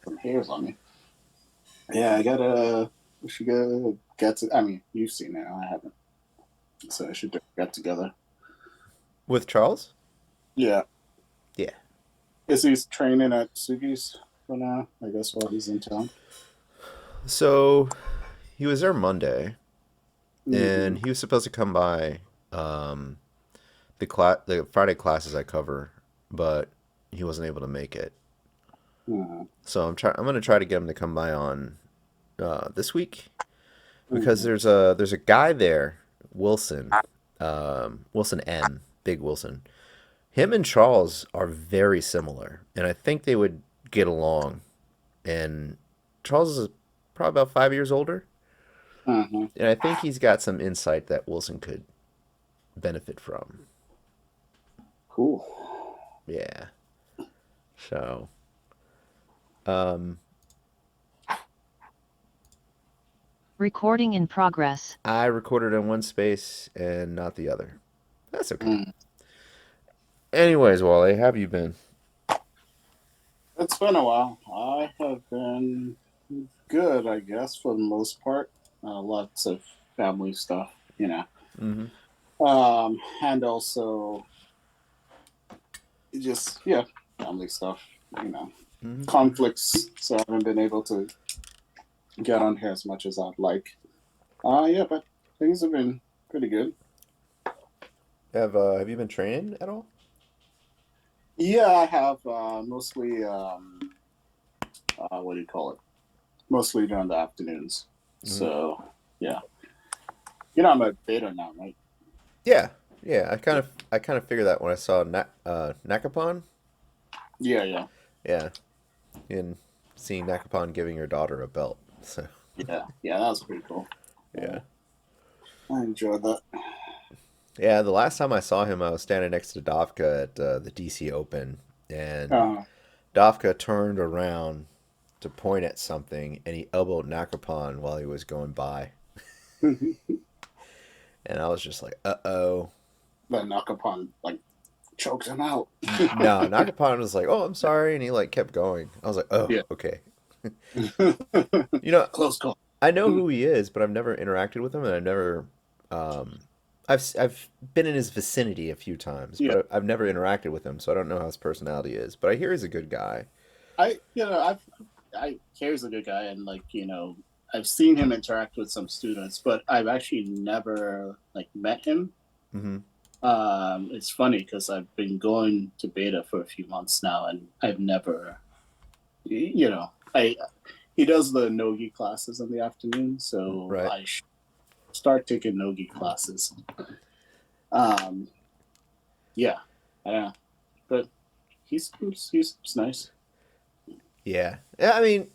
some hairs on me. Yeah, I gotta. We should go get to. I mean, you've seen it. I haven't, so I should get together. With Charles? Yeah, Yeah. is he's training at Sugi's for now? I guess while he's in town. So he was there Monday, Mm-hmm. and he was supposed to come by um, the Friday classes I cover, but he wasn't able to make it. So I'm gonna try to get him to come by on this week because Mm-hmm. there's a guy there, Wilson, Wilson M, Big Wilson. Him and Charles are very similar, and I think they would get along. And Charles is probably about 5 years older, Mm-hmm. and I think he's got some insight that Wilson could benefit from. Cool. Yeah. So, um, Recording in progress. I recorded in one space and not the other. That's okay. Mm. Anyways, Wally, how have you been? It's been a while. I have been good, I guess, for the most part. Lots of family stuff, you know. Mm-hmm. And also just family stuff, you know. Mm-hmm. Conflicts, so I haven't been able to get on here as much as I'd like. Yeah, but things have been pretty good. Have you been training at all? Yeah, I have mostly what do you call it? Mostly during the afternoons. Mm-hmm. So yeah, you know I'm a beta now, right? Yeah, yeah. I kind of figured that when I saw Nakapon. Yeah, yeah, Yeah, and seeing Nakapon giving her daughter a belt. So yeah. That was pretty cool. yeah, I enjoyed that. yeah. The last time I saw him, I was standing next to Dovka at the DC Open, and Uh, Dovka turned around to point at something, and he elbowed Nakapon while he was going by, and I was just like, "Uh oh." but Nakapon like choked him out. No, Nakapon was like, "Oh, I'm sorry," and he like kept going. I was like, "Oh, Yeah, okay." You know, close call. I know who he is, but I've never interacted with him, and I've never, um, I've been in his vicinity a few times, Yeah, but I've never interacted with him, so I don't know how his personality is. But I hear he's a good guy. I Kerry's a good guy, and like I've seen him interact with some students, but I've actually never like met him. Hmm. It's funny because I've been going to beta for a few months now, and I've never, I he does the nogi classes in the afternoon, so Right. I start taking nogi classes. Um, yeah, I don't know, but he's nice. Yeah. Yeah. I mean,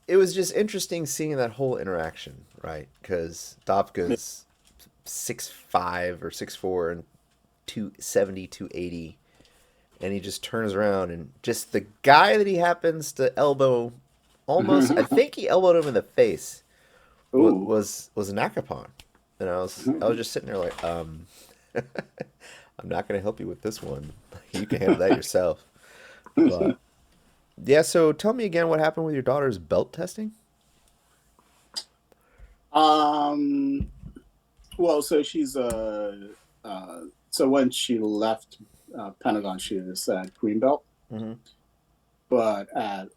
it was just interesting seeing that whole interaction, right? Because Dopka's 6'5" or 6'4" and 270, 280, and he just turns around and just the guy that he happens to elbow almost, I think he elbowed him in the face Ooh. was Nakapon, and I was just sitting there like, I'm not gonna help you with this one. You can handle that yourself. But yeah, so tell me again what happened with your daughter's belt testing. um. Well, so she's so when she left Pentagon, she was at Greenbelt, Mm-hmm. but at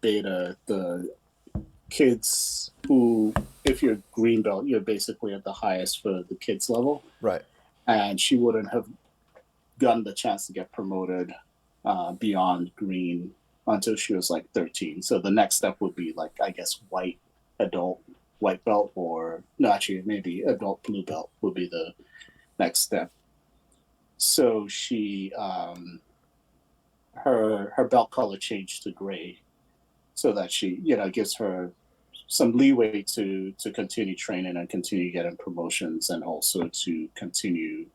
Beta, the kids who, if you're Greenbelt, you're basically at the highest for the kids level, Right. and she wouldn't have gotten the chance to get promoted beyond green until she was like 13. So the next step would be like I guess adult white belt, or no, actually maybe adult blue belt would be the next step. So she her belt color changed to gray, so that she gives her some leeway to continue training and continue getting promotions, and also to continue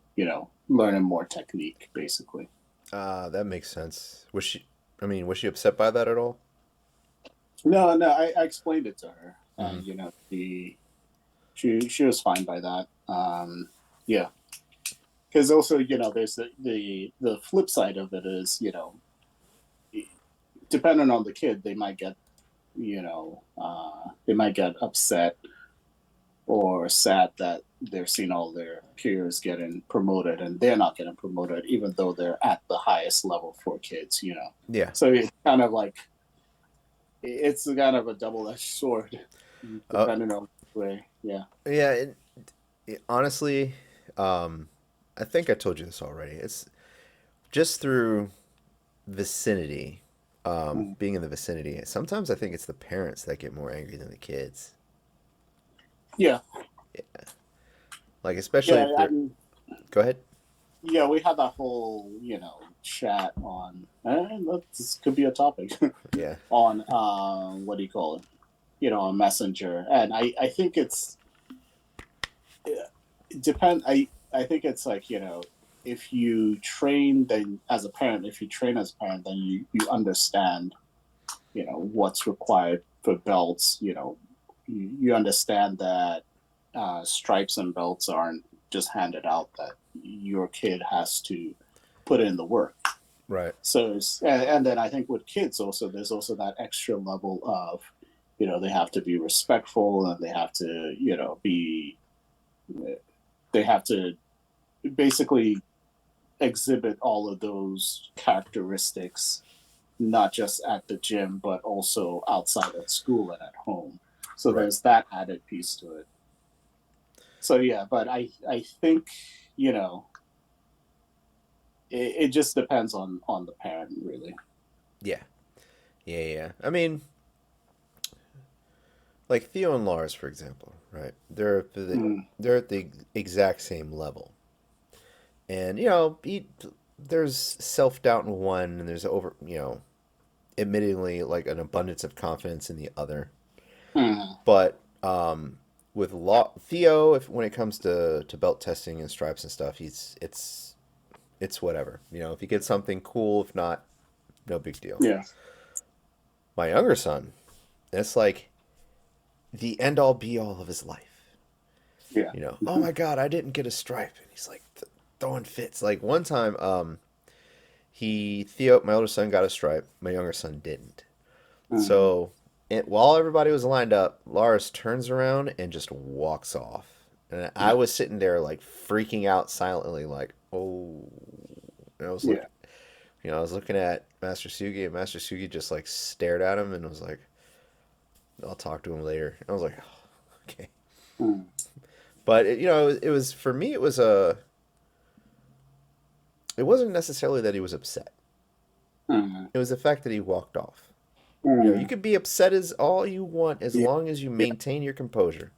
learning more technique basically. That makes sense. Was she? I mean, was she upset by that at all? No, I explained it to her, Mm-hmm. and the she was fine by that. Yeah, because also there's the flip side of it is depending on the kid, they might get, they might get upset or sad that they're seeing all their peers getting promoted and they're not getting promoted, even though they're at the highest level for kids, Yeah. So it's kind of like, it's kind of a double-edged sword, depending on the way. Yeah. Yeah. Honestly, I think I told you this already. It's just through vicinity, being in the vicinity. Sometimes I think it's the parents that get more angry than the kids. Yeah. Like, especially if they're. Go ahead. Yeah, we had that whole, chat on, this could be a topic. Yeah. On, what do you call it? On Messenger. And I think it's, I think it's like, if you train, then as a parent, then you understand, what's required for belts, you understand that stripes and belts aren't just handed out, that your kid has to put in the work. Right. So, and then I think with kids also, there's also that extra level of, they have to be respectful and they have to, they have to basically exhibit all of those characteristics, not just at the gym, but also outside of school and at home. So Right. There's that added piece to it. So yeah, but I think, it just depends on the parent, really. Yeah. Yeah. I mean, like Theo and Lars, for example, right? They're at the exact same level, and there's self doubt in one, and there's admittingly like an abundance of confidence in the other. But with Theo, when it comes to belt testing and stripes and stuff, it's whatever. If he gets something, cool. If not, no big deal. Yeah. My younger son, it's like the end all be all of his life. Yeah. Oh my God, I didn't get a stripe, and he's like throwing fits. Like one time, Theo, my older son, got a stripe. My younger son didn't. So while everybody was lined up, Lars turns around and just walks off. And I was sitting there like freaking out silently, like, oh. And I was like, I was looking at Master Sugi, and Master Sugi just like stared at him and was like, I'll talk to him later. And I was like, oh, okay. But it was for me. It wasn't necessarily that he was upset. It was the fact that he walked off. You could be upset as all you want as long as you maintain your composure.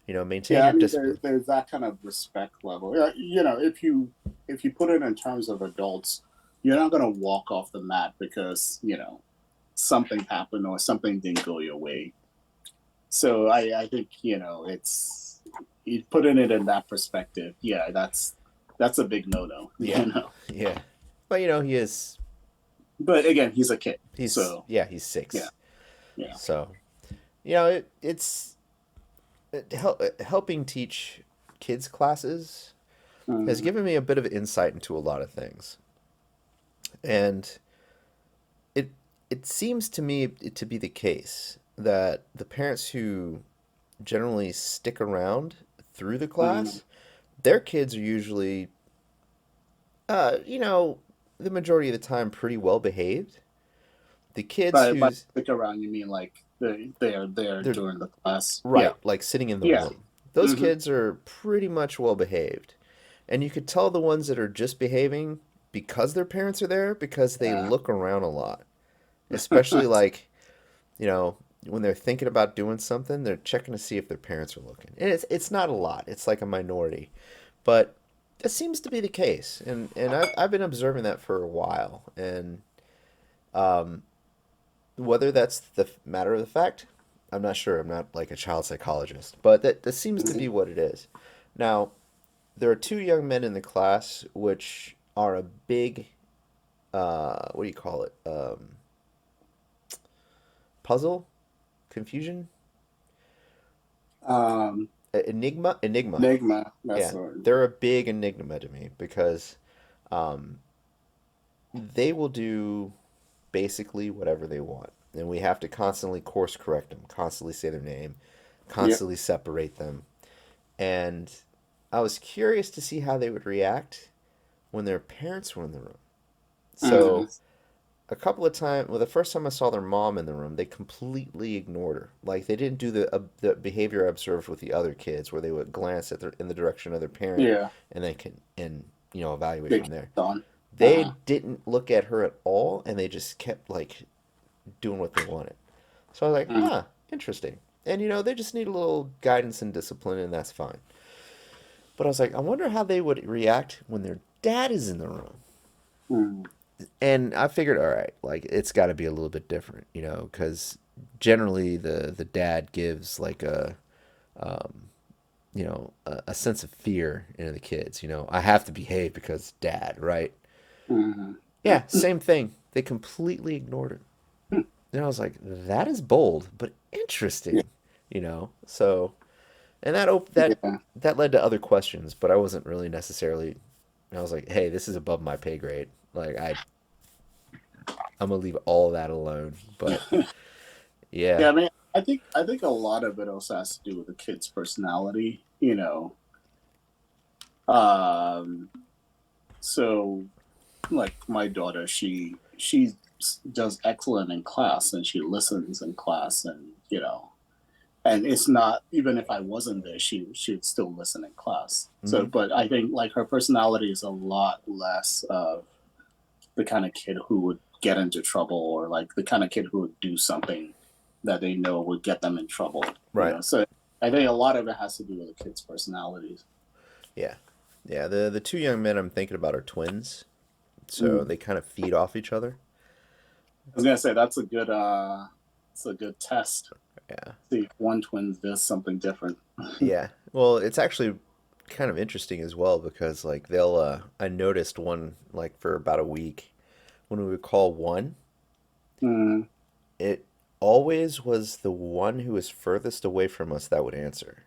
Maintain your discipline. There's that kind of respect level. If you put it in terms of adults, you're not going to walk off the mat because something happened or something didn't go your way. So I think it's, you putting it in that perspective. Yeah, that's a big no. Yeah. Yeah. But he is. But again, he's a kid. He's 6. Yeah. So, it's helping teach kids classes has given me a bit of insight into a lot of things, and it seems to me to be the case that the parents who generally stick around through the class, their kids are usually, the majority of the time pretty well behaved. The kids by stick around, you mean like they're during the class, right? Like sitting in the room. Those kids are pretty much well behaved, and you could tell the ones that are just behaving because their parents are there, because they look around a lot, especially like, when they're thinking about doing something, they're checking to see if their parents are looking. And it's not a lot. It's like a minority, but that seems to be the case, and I've been observing that for a while, and whether that's the matter of the fact, I'm not sure. I'm not like a child psychologist, but that seems to be what it is. Now, there are 2 young men in the class which are a big, what do you call it? Puzzle, confusion, enigma. That's They're a big enigma to me because they will do basically whatever they want. And we have to constantly course correct them, constantly say their name, Yep. constantly separate them. And I was curious to see how they would react when their parents were in the room. So Mm. a couple of times, well, the first time I saw their mom in the room, they completely ignored her. Like they didn't do the behavior I observed with the other kids, where they would glance at in the direction of their parent, Yeah. and then evaluate They from there. kept on. Uh-huh. They didn't look at her at all, and they just kept like doing what they wanted. So I was like, Mm. huh, interesting. And they just need a little guidance and discipline, and that's fine. But I was like, I wonder how they would react when their dad is in the room. Mm. And I figured, all right, like it's got to be a little bit different, because generally the dad gives like um, a sense of fear into the kids. I have to behave because dad, right? Mm. Yeah, same thing. They completely ignored it. And I was like, that is bold, but Yeah. interesting, So, and that led to other questions, but I wasn't really necessarily. I was like, hey, this is above my pay grade. Like I'm gonna leave all that alone. But Yeah. yeah, Yeah, I mean, I think a lot of it also has to do with the kid's personality. Um, so like my daughter, she does excellent in class and she listens in class, and it's not even if I wasn't there, she'd still listen in class. So, hmm but I think like her personality is a lot less of the kind of kid who would get into trouble or like the kind of kid who would do something that they know would get them in trouble. right, So I think a lot of it has to do with the kids' personalities. yeah, yeah. The two young men I'm thinking about are twins, so Mm. they kind of feed off each other. I was gonna say it's a good test. Yeah, See if one twin does something different. yeah. Well, it's actually kind of interesting as well because like they'll I noticed one like for about a week when we would call one, Mm. it always was the one who was furthest away from us that would answer.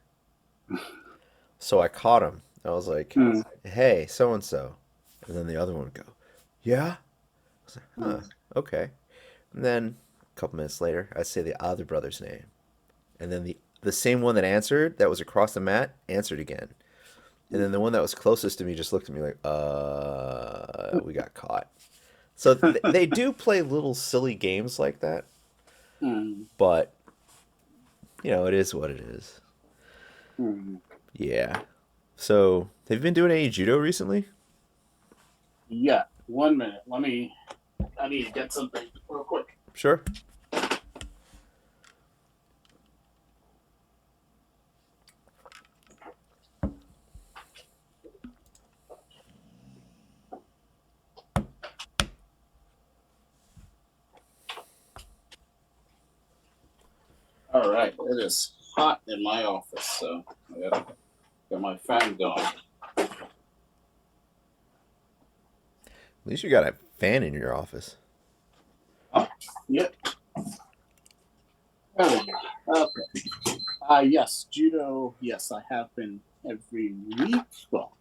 So I caught him. I was like, Mm. "Hey, so and so," and then the other one would go, "Yeah." I was like, "Huh, Mm. okay." And then a couple minutes later, I'd say the other brother's name, and then the same one that answered that was across the mat answered again, and then the one that was closest to me just looked at me like, we got caught." So they do play little silly games like that, Mm. but it is what it is. Mm. Yeah. So, have you been doing any judo recently? Yeah. 1 minute. I need to get something real quick. Sure. All right. It is hot in my office, so I gotta get my fan going. At least you got a fan in your office. Yep. There we go. Okay. Yes, judo. Yes, I have been every week. Well,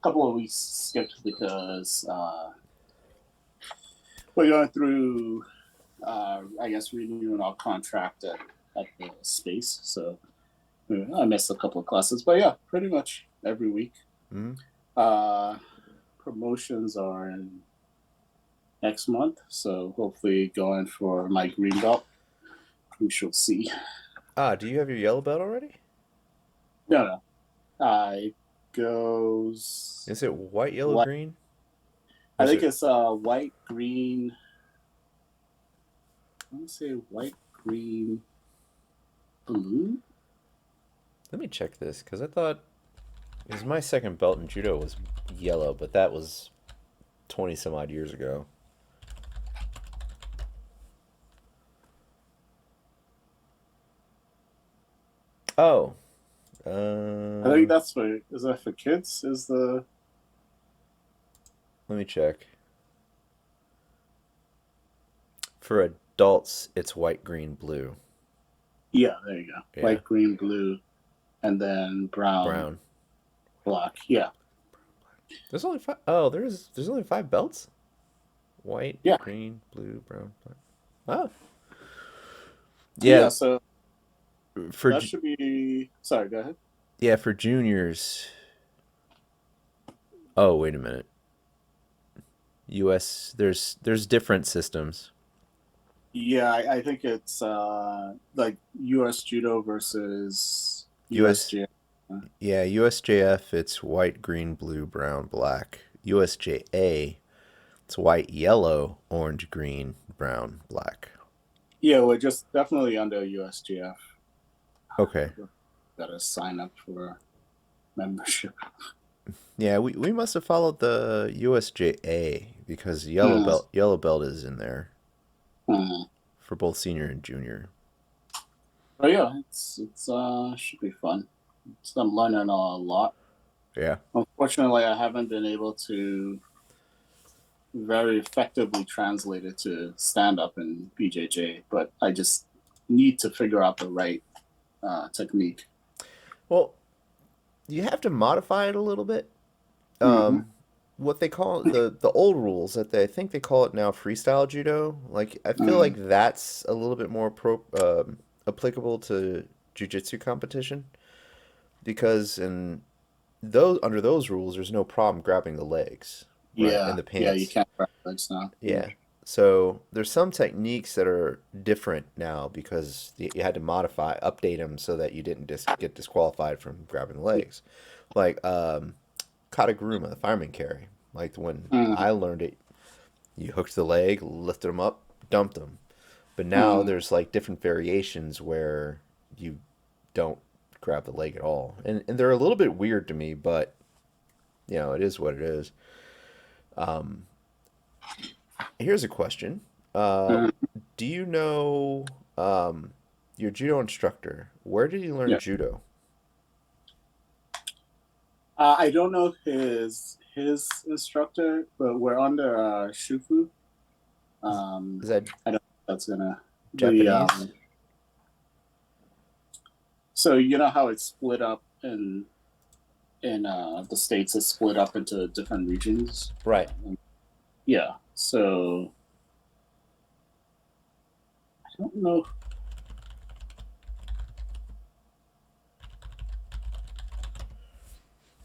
a couple of weeks skipped because we're going through, I guess, renewing our contract at the space. So I missed a couple of classes, but yeah, pretty much every week. hmm Uh, Promotions are in next month, so hopefully going for my green belt. We shall see. Ah, do you have your yellow belt already? No, no. It goes Is it white, yellow, white. green? Or I is think it? it's white, green. I want to say white, green, blue. Let me check this because I thought because my second belt in judo was yellow, but that was 20 some odd years ago. Oh, I think um, that's for. Is that for kids? Is the let me check. For adults, it's white, green, blue. Yeah, there you go. Yeah, White, green, blue, and then brown, brown. black. Yeah. There's only five. Oh, there's only five belts. White, Yeah. green, blue, brown, black. Oh. Yeah. Yeah, So for that should be. Sorry. Go ahead. for juniors. Oh, wait a minute. US there's different systems. Yeah, I think it's like U.S. Judo versus US USJ. Yeah, USJF it's white, green, blue, brown, black. USJA it's white, yellow, orange, green, brown, black. Yeah, we're just definitely under USGF. Okay. Gotta sign up for membership. Yeah, we must have followed the USJA because Mm, yellow belt is in there mm. for both senior and junior. But yeah, it's should be fun. So I'm learning a lot. Yeah. Unfortunately, I haven't been able to very effectively translate it to stand up in BJJ, but I just need to figure out the right technique. Well, you have to modify it a little bit. Hmm. What they call the old rules that I think they call it now freestyle judo. Like I feel Mm. like that's a little bit more applicable to jujitsu competition because in those under those rules, there's no problem grabbing the legs, right, and Yeah, the yeah, you pants. can't grab legs now. Yeah. Yeah. So there's some techniques that are different now because you had to modify, update them so that you didn't get disqualified from grabbing the legs. Like Kataguruma, the fireman carry. Like when Mm, I learned it, you hooked the leg, lifted them up, dumped them. But now mm. there's like different variations where you don't grab the leg at all. And they're a little bit weird to me, but it is what it is. Um, Here's a question. Uh, Mm. do you know your judo instructor? Where did he learn Yeah. judo? I don't know his instructor, but we're under Shufu. Is, Um, is that I don't know if that's gonna the Japanese? so you know how it's split up in the states is split up into different regions. Right. Yeah. So I don't know.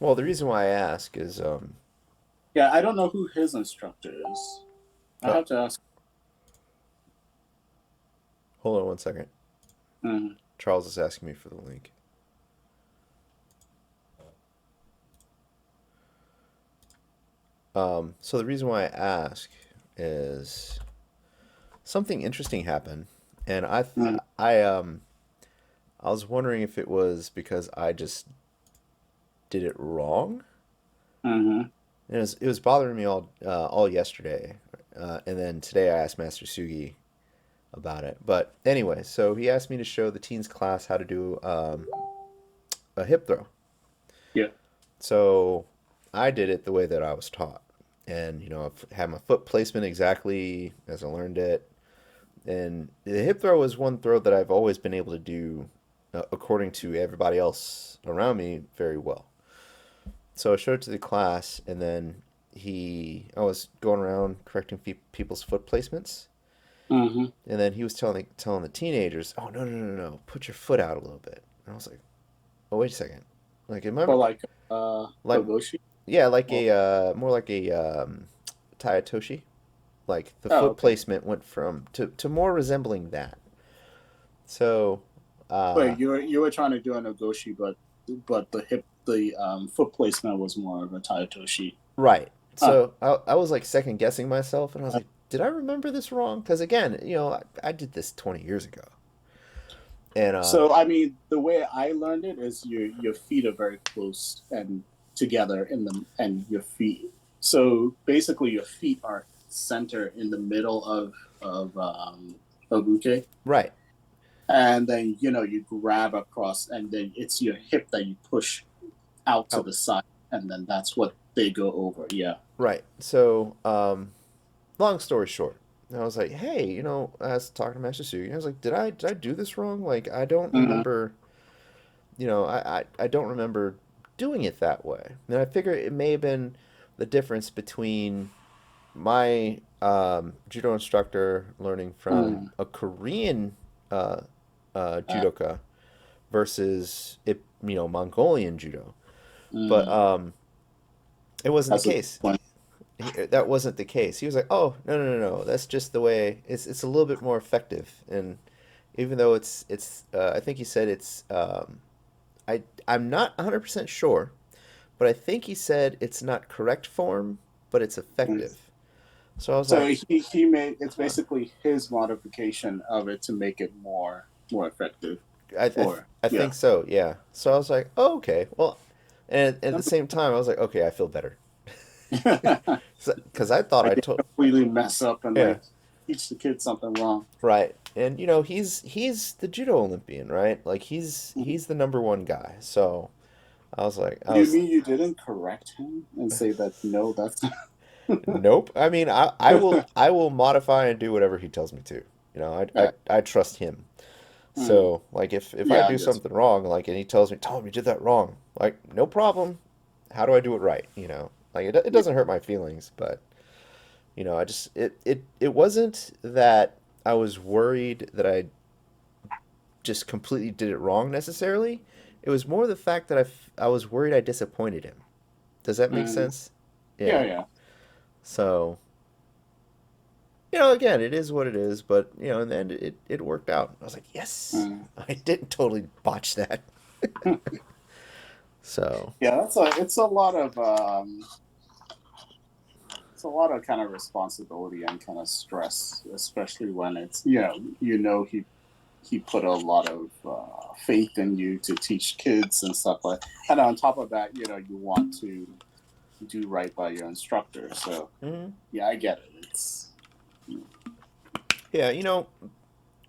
Well, the reason why I ask is Yeah, I don't know who his instructor is. I oh, have to ask. hold on one second. Mm, Charles is asking me for the link. So the reason why I ask is something interesting happened, and mm, I was wondering if it was because I just did it wrong. mm-hmm. It was bothering me all yesterday, and then today I asked Master Sugi about it. But anyway, so he asked me to show the teens class how to do a hip throw. Yeah. So I did it the way that I was taught, and I had my foot placement exactly as I learned it. And the hip throw is one throw that I've always been able to do, according to everybody else around me, very well. So I showed it to the class, and then I was going around correcting people's foot placements, Mm-hmm. and then he was telling the teenagers, "Oh no no no no, put your foot out a little bit." And I was like, "Oh wait a second, like am I For like like Ogoshi. yeah like Or, a more like a Tayatoshi, like the oh, foot okay. placement went from to more resembling that." So, uh, Wait, you were trying to do an Ogoshi, but the foot placement was more of a Taitoshi. right. Ah, So I was like second guessing myself, and I was like, did I remember this wrong? Because again, I did this 20 years ago, and so I mean, the way I learned it is your feet are very close and together and your feet. So basically, your feet are center in the middle of uke, right, and then you grab across, and then it's your hip that you push out to oh, the side, and then that's what they go over. Yeah. right. So, long story short, I was like, hey, I was talking to Master Sugi, I was like, did I do this wrong? Like, I don't Mm-hmm. remember, I don't remember doing it that way. And I figure it may have been the difference between my judo instructor learning from Mm. a Korean uh, Uh, judoka versus Mongolian judo, but mm. it wasn't the That's a case. point. That wasn't the case. He was like, "Oh, no, no, no, no. That's just the way. It's a little bit more effective." And even though I think he said I'm not 100% sure, but I think he said it's not correct form, but it's Mm. effective. So I was So like, he made it's huh. basically his modification of it to make it more effective for I yeah. think so, yeah. So I was like, oh, okay. Well, and at the same time, I was like, okay, I feel better. I Because I thought I didn't told, completely mess up and yeah, like teach the kid something wrong. right. And he's the judo Olympian, right? Like Mhm. he's the number one guy. So I You was mean you didn't correct him and say that no, that's nope. I mean, I will modify and do whatever he tells me to. I trust him. Mm. So like if I Yeah, do I guess. something wrong, like and he tells me, Tom, you did that wrong. Like no problem. How do I do it right? Like it Yeah. doesn't hurt my feelings, but I just it wasn't that I was worried that I just completely did it wrong necessarily. It was more the fact that I was worried I disappointed him. Does that make Mm. sense? Yeah, Yeah. yeah. So, again, it is what it is, but in the end it worked out. I was like, yes, Mm. I didn't totally botch that. So, Yeah, it's a lot of it's a lot of kind of responsibility and kind of stress, especially when it's he put a lot of faith in you to teach kids and stuff like. And on top of that, you want to do right by your instructor. So mhm. yeah, I get it. It's Yeah,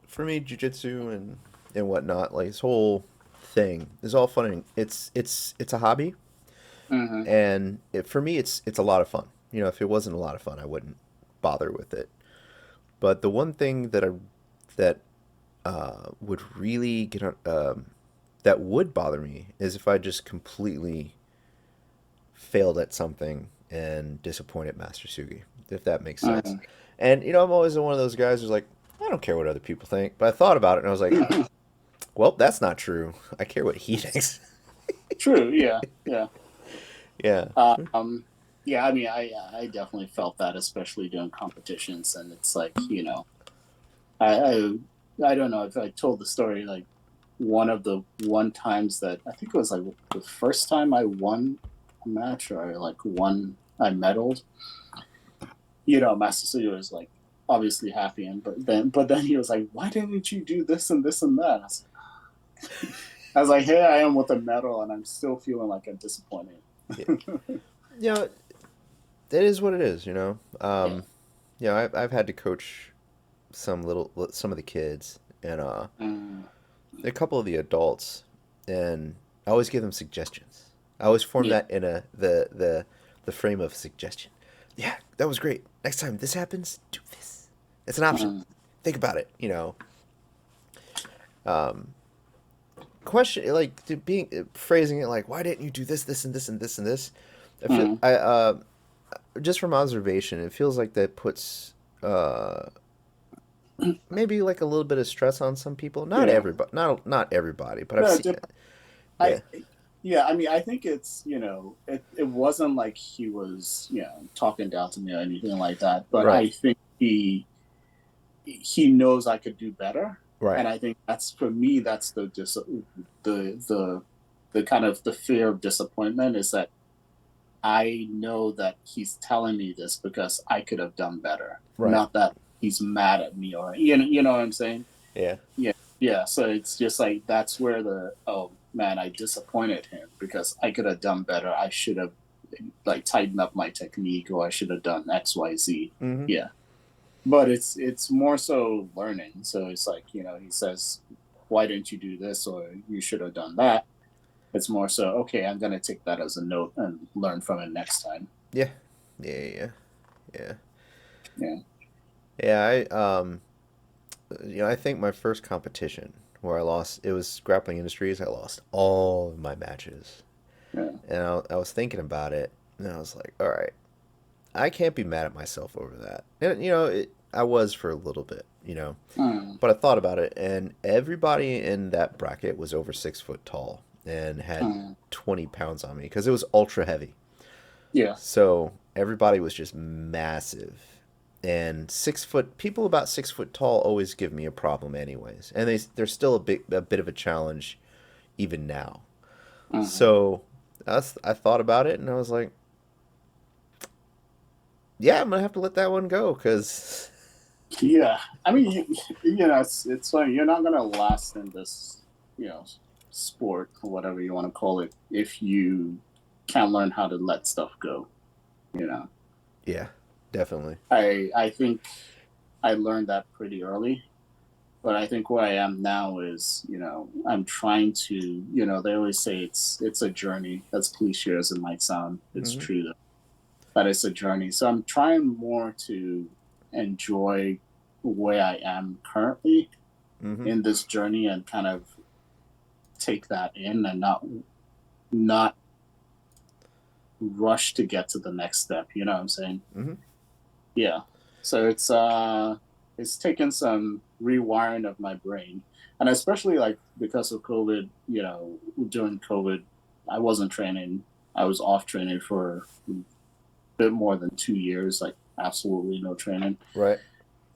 for me, jujitsu and whatnot, like this whole thing is all fun. And it's a hobby, mm-hmm. and for me, it's a lot of fun. If it wasn't a lot of fun, I wouldn't bother with it. But the one thing that would really that would bother me is if I just completely failed at something and disappointed Master Sugi, if that makes sense. And I'm always one of those guys who's like, I don't care what other people think. But I thought about it and I was like, Mm-hmm. well, that's not true. I care what he thinks. True. Yeah. Yeah. Yeah. Um, yeah. I mean, I definitely felt that, especially doing competitions, and it's like I I don't know if I told the story like one times that I think it was like the first time I won a match or I medaled. Master Suyo was like obviously happy, and but then he was like, "Why didn't you do this and this and that?" I was like, "Here I am with a medal, and I'm still feeling like I'm disappointed." Yeah. You know, it is what it is. Yeah. I've had to coach some of the kids and Mm. a couple of the adults, and I always give them suggestions. I always form Yeah. that in the frame of suggestion. Yeah, that was great. Next time this happens, do this. It's an option. Mm. Think about it. Um, question like being phrasing it like, why didn't you do this, this, and this, and this, and this? I feel Mm. I just from observation, it feels like that puts maybe like a little bit of stress on some people. Not Yeah. everybody, not everybody, but I've No, seen. I Yeah. yeah, I mean, I think it's it wasn't like he was talking down to me or anything like that, but Right. I think he knows I could do better, Right. and I think that's for me that's the the kind of the fear of disappointment is that I know that he's telling me this because I could have done better, Right. not that he's mad at me or you know what I'm saying? Yeah. Yeah, yeah. So it's just like that's where the oh man, I disappointed him because I could have done better. I should have like tightened up my technique, or I should have done X, Y, Z. Mm-hmm. Yeah, but it's more so learning. So it's like he says, "Why didn't you do this?" or "You should have done that." It's more so okay. I'm gonna take that as a note and learn from it next time. Yeah. Yeah. Yeah. Yeah. Yeah. Yeah. I think my first competition where I lost, it was Grappling Industries. I lost all of my matches, Yeah. and I was thinking about it, and I was like, all right, I can't be mad at myself over that. And I was for a little bit, Mm, but I thought about it, and everybody in that bracket was over 6 foot tall and had mm. 20 pounds on me because it was ultra heavy. Yeah. So everybody was just massive. And 6 foot people about 6 foot tall always give me a problem anyways. And they're still a bit of a challenge even now. Mm. So I thought about it and I was like, yeah, I'm gonna have to let that one go because Yeah. I mean, it's funny. You're not gonna last in this, you know, sport or whatever you want to call it if you can't learn how to let stuff go. You know, yeah, definitely. I think I learned that pretty early. But I think where I am now is, I'm trying to, they always say it's a journey. As cliche as it might sound, it's Hmm. true that it's a journey. So I'm trying more to enjoy where I am currently Hmm. in this journey and kind of take that in and not rush to get to the next step. You know what I'm saying? Hmm. Yeah. So it's taken some rewiring of my brain. And especially like because of COVID, during COVID, I wasn't training. I was off training for a bit more than 2 years, like absolutely no training. Right.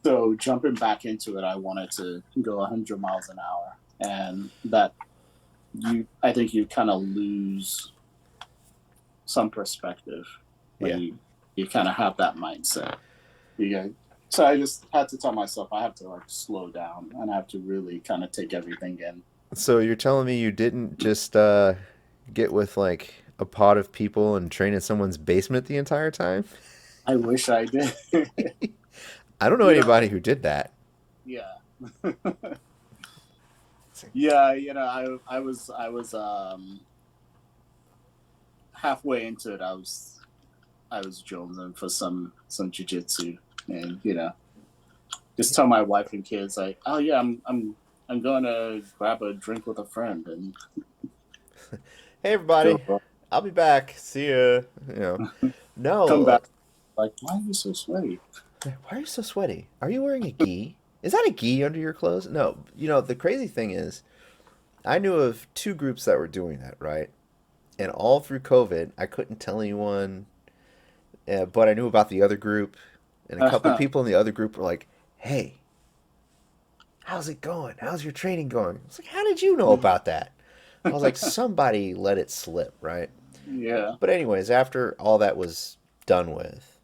So jumping back into it, I wanted to go 100 miles an hour. And I think you kind of lose some perspective when Yeah. you kind of have that mindset. Yeah. So I just had to tell myself I have to like slow down and I have to really kind of take everything in. So you're telling me you didn't just get with like a pod of people and train in someone's basement the entire time? I wish I did. I don't know you know, anybody who did that. yeah. It's like, Yeah, I was halfway into it. I was jonesing for some jujitsu and just tell my wife and kids like, "Oh yeah, I'm going to grab a drink with a friend and hey everybody, go I'll be back. See ya. No, come back like, like, why are you so sweaty?" why are you so sweaty? Are you wearing a gi? Is that a gi under your clothes? No. The crazy thing is, I knew of two groups that were doing that, right? And all through COVID, I couldn't tell anyone, but I knew about the other group, and a couple people in the other group were like, "Hey, how's it going? How's your training going?" I was like, "How did you know about that?" I was like, "Somebody let it slip, right?" Yeah. But anyways, after all that was done with,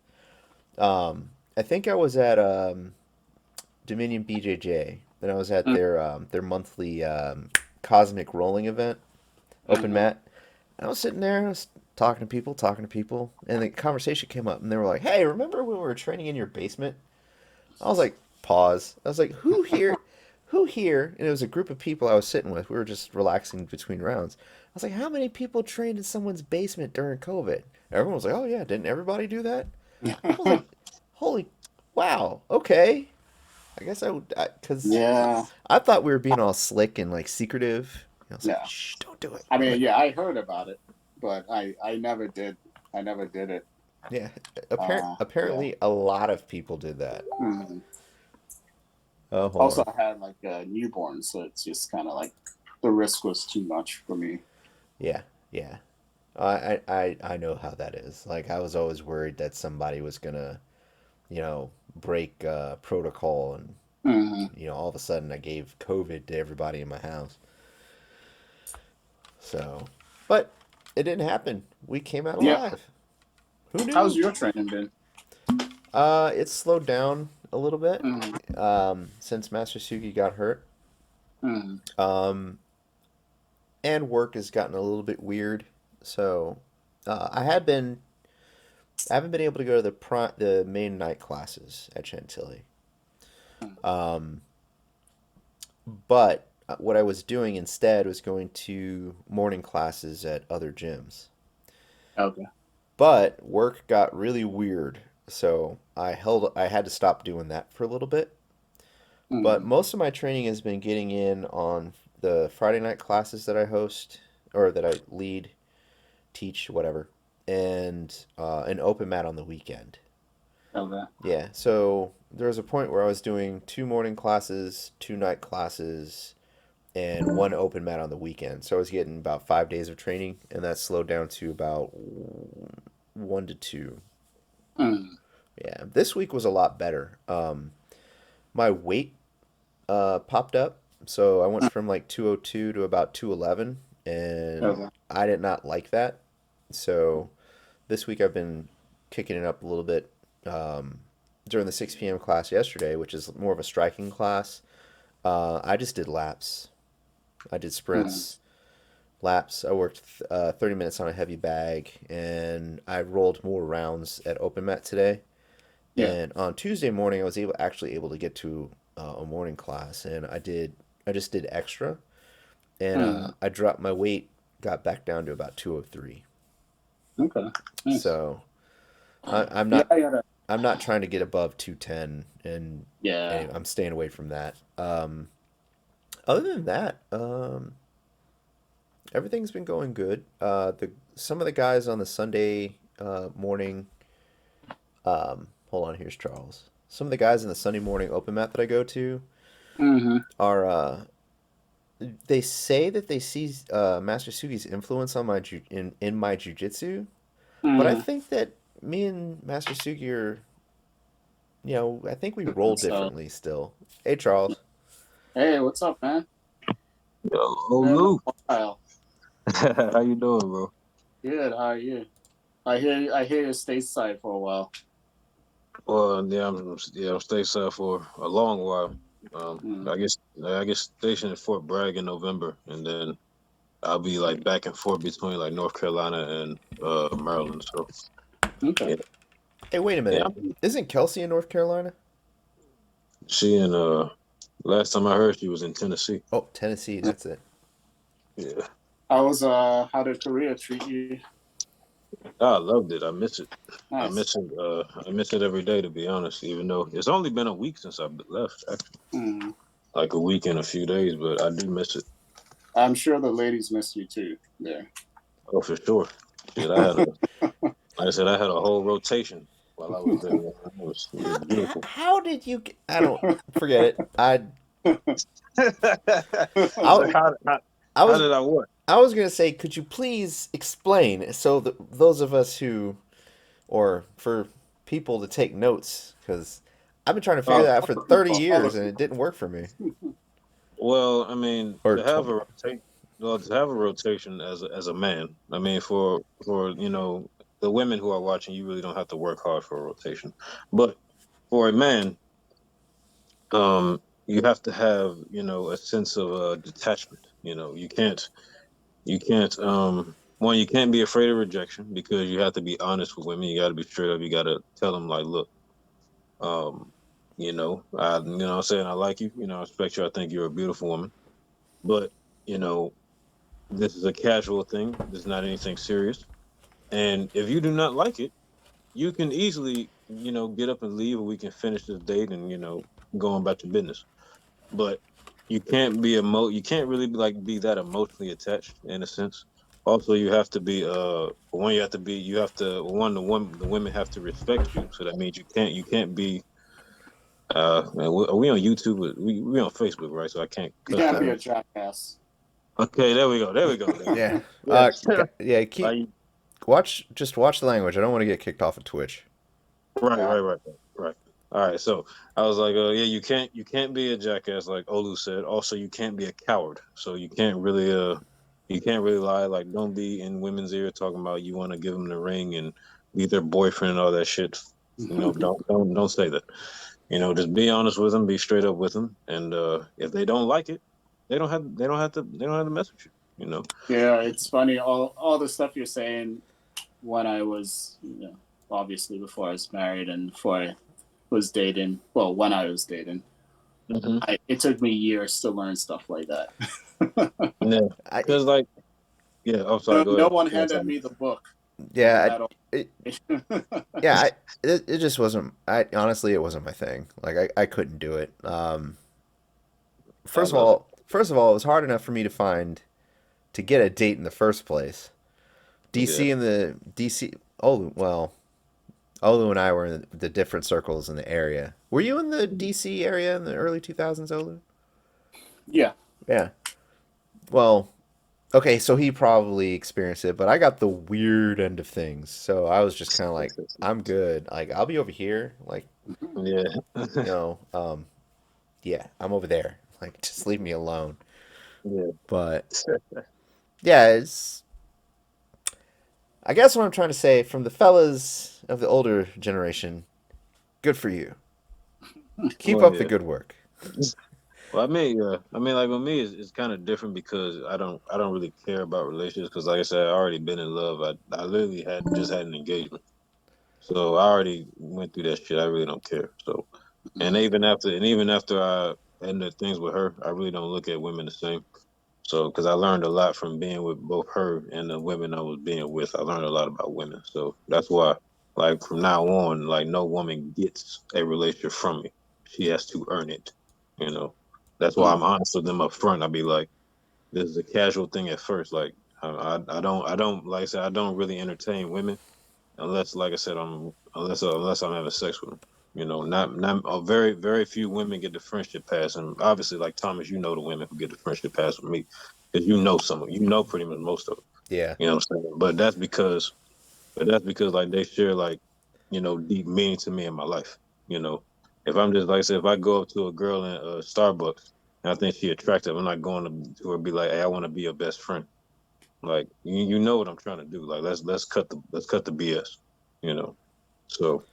I think I was at Dominion BJJ, and I was at their monthly cosmic rolling event, open Mhm. mat. And I was sitting there, I was talking to people, and the conversation came up, and they were like, "Hey, remember when we were training in your basement?" I was like, pause. I was like, "Who here? Who here?" And it was a group of people I was sitting with. We were just relaxing between rounds. I was like, "How many people trained in someone's basement during COVID?" Everyone was like, "Oh yeah, didn't everybody do that?" I was like, "Holy, wow, okay." I guess I would, because Yeah. I thought we were being all slick and like secretive. I was like, Yeah. "Shh, don't do it." I I'm mean, like, yeah, I heard about it, but I never did. I never did it. yeah. Yeah. Apparently, a lot of people did that. Mhm. Oh, hold Also, on. I had like a newborn, so it's just kind of like the risk was too much for me. Yeah, yeah. I know how that is. Like, I was always worried that somebody was gonna, break protocol, and Hmm. all of a sudden I gave COVID to everybody in my house. So, but it didn't happen. We came out Yeah. alive. Who How's knew? your training been? It's slowed down a little bit Hmm. since Master Sugi got hurt. Hmm. Um, and work has gotten a little bit weird. So, I haven't been able to go to the main night classes at Chantilly. Um, but what I was doing instead was going to morning classes at other gyms. Okay. But work got really weird, so I had to stop doing that for a little bit. But Hmm. most of my training has been getting in on the Friday night classes that I host or that I lead, teach, whatever, and an open mat on the weekend. Okay. Yeah, so there was a point where I was doing 2 morning classes, 2 night classes, and 1 open mat on the weekend. So I was getting about 5 days of training, and that slowed down to about 1 to 2. Mm. Yeah, this week was a lot better. My weight popped up, so I went from like 202 to about 211, and Okay. I did not like that. So this week I've been kicking it up a little bit during the 6 p.m. class yesterday, which is more of a striking class. I just did laps. I did Mm. sprints, laps. I worked 30 minutes on a heavy bag, and I rolled more rounds at open mat today. Yeah. And on Tuesday morning, I was actually able to get to a morning class, and I just did extra, and Mm. I dropped my weight, got back down to about 203. Okay. Nice. So I'm Yeah, not I gotta. I'm not trying to get above 210, and Yeah. anyway, I'm staying away from that. Other than that, everything's been going good. The Some of the guys on the Sunday morning, hold on, here's Charles. Some of the guys in the Sunday morning open mat that I go to Mm-hmm. are they say that they see Master Sugi's influence on in my jujitsu, but I Mm. think that me and Master Sugi are, I think we roll So, differently still. Hey, Charles. hey, what's up, man? Oh, Been a Luke. while. How you doing, bro? Good. How are you? I hear you stateside for a while. Well, I'm stateside for a long while. Mm. I guess stationed at Fort Bragg in November, and then I'll be like back and forth between like North Carolina and Maryland. So Okay. yeah, Hey, wait a yeah. minute. Isn't Kelsey in North Carolina? She and last time I heard she was in Tennessee. Oh, Tennessee. That's it. Yeah, How did Korea treat you? I loved it. I miss it. I Nice. miss it. I miss it every day, to be honest. Even though it's only been a week since I left, actually, Mm. like a week and a few days, but I do miss it. I'm sure the ladies miss you too. There. Oh, for sure. Shit, like I said, I had a whole rotation while I was there. Man. It was beautiful. How did you get, I don't forget it. I So I how was did I work? I was gonna say, could you please explain so that those of us who, or for people to take notes, because I've been trying to figure that out All for the 30 people, all the years and it people. didn't work for me. Well, I mean, Or to have 20. a rotation, to have a rotation as a man. I mean, for the women who are watching, you really don't have to work hard for a rotation, but for a man, you have to have a sense of detachment. You can't you can't be afraid of rejection because you have to be honest with women. You got to be straight up. You got to tell them like, look, I'm saying I like you. I respect you. I think you're a beautiful woman, but you know, this is a casual thing. This is not anything serious. And if you do not like it, you can easily, get up and leave, or we can finish this date and go on about your business. But you can't really be that emotionally attached in a sense. Also, you have to be one you have to be you have to one the women have to respect you. So that means you can't be man, we on YouTube, we on Facebook, right? So I can't You cuss can't that. be a jackass. Okay, there we go. Yeah. Yeah. Yeah, Like, just watch the language. I don't want to get kicked off of Twitch. right, Yeah. right, right, right. All right, so I was like, yeah, you can't be a jackass like Olu said. Also, you can't be a coward. So you can't really lie. Like, don't be in women's ear talking about you want to give them the ring and be their boyfriend and all that shit. Don't say that. Just be honest with them, be straight up with them, and if they don't like it, they don't have to mess with you. Yeah, it's funny. All the stuff you're saying when I was, obviously before I was married and before I was dating. Well, when I was dating, Hmm. it took me years to learn stuff like that. Yeah, I because like, yeah. I'm sorry. no, Go no ahead. one Yeah, handed sorry. me the book. I yeah, had all. it, yeah, it just wasn't. I honestly, it wasn't my thing. Like I couldn't do it. I love it. First of all, it was hard enough for me to get a date in the first place. Yeah. DC and the DC. Oh well, Olu and I were in the different circles in the area. Were you in the DC area in the early 2000s, Olu? Yeah. Yeah. Well, okay, so he probably experienced it, but I got the weird end of things. So I was just kind of like, I'm good. Like, I'll be over here. Like, Yeah. you know, yeah, I'm over there. Like, just leave me alone. Yeah. But yeah, I guess what I'm trying to say from the fellas of the older generation, good for you. Keep Well, up the yeah. good work. Well, like with me, it's kind of different because I don't really care about relationships because, like I said, I already been in love. I literally had an engagement, so I already went through that shit. I really don't care. So, and even after I ended things with her, I really don't look at women the same. So, because I learned a lot from being with both her and the women I was being with, I learned a lot about women. So that's why, like from now on, like no woman gets a relationship from me. She has to earn it. You know, that's why I'm honest with them up front. I'll be like, this is a casual thing at first. Like, I don't, like I said, I don't really entertain women unless, like I said, unless I'm having sex with them. You know, not very very few women get the friendship pass, and obviously, like Thomas, you know the women who get the friendship pass with me because you know some of you know pretty much most of them. Yeah. You know what I'm saying? But that's because like they share like deep meaning to me in my life. You know, if I'm just like I said, if I go up to a girl in Starbucks and I think she attractive, I'm not going to her and be like, hey, I want to be your best friend. Like you know what I'm trying to do. Like let's cut the BS. You know. So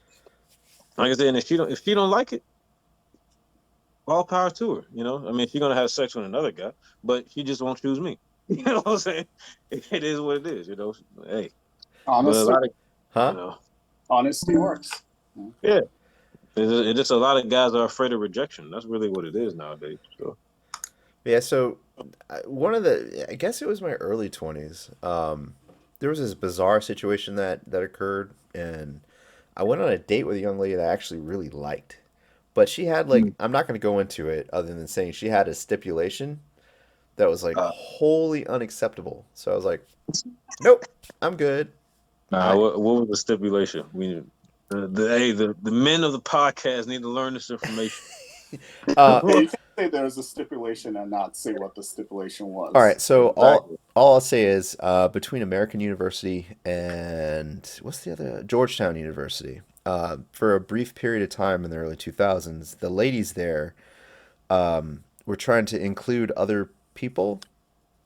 like I said, and if she don't like it, all power to her. You know. I mean, she's gonna have sex with another guy, but she just won't choose me. You know what I'm saying? It is what it is. You know. Hey, but a Honestly, lot of you Huh? know, honesty works. yeah. It's just a lot of guys are afraid of rejection. That's really what it is nowadays. So Yeah, so one of the, I guess it was my early 20s. There was this bizarre situation that occurred, and I went on a date with a young lady that I actually really liked. But she had like, mm. I'm not going to go into it other than saying she had a stipulation that was like uh, wholly unacceptable. So I was like, nope, I'm good. I what was the stipulation? The men of the podcast need to learn this information. uh Yeah, you can say there's a stipulation and not say what the stipulation all right, was. so Exactly. all I'll say is between American University and what's the other Georgetown University, for a brief period of time in the early 2000s, the ladies there were trying to include other people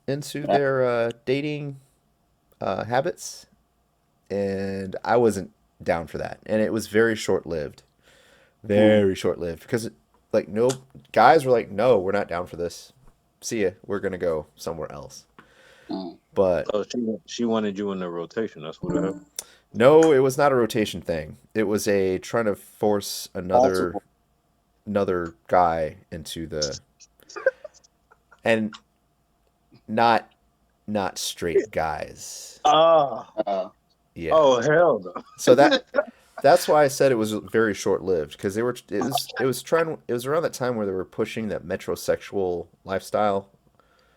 into Yeah. their dating habits, and I wasn't down for that. And it was Mm, very short lived, because like no guys were like, no, we're not down for this. See ya. We're gonna go somewhere else. mm. But Oh, she wanted you in the rotation. That's what it happened. no, it was not a rotation thing. It was a trying to force Multiple. another guy into the, and not straight guys. Ah, Uh, Yeah. oh hell no, So that's why I said it was very short lived, because it was around that time where they were pushing that metrosexual lifestyle.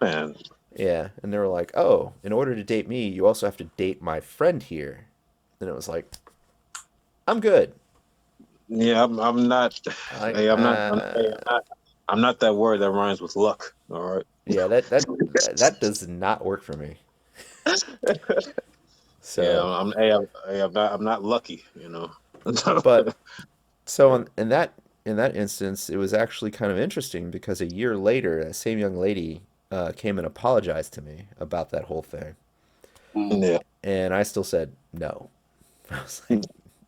man. Yeah, and they were like, "Oh, in order to date me, you also have to date my friend here." And it was like, "I'm good." Yeah, I'm not. Like, Hey, I'm not that word that rhymes with luck. All right. yeah, that does not work for me. Yeah, So, I'm not lucky. You know. but so Yeah. in that instance, it was actually kind of interesting because a year later, that same young lady came and apologized to me about that whole thing, mm. Yeah. and I still said no. I was like,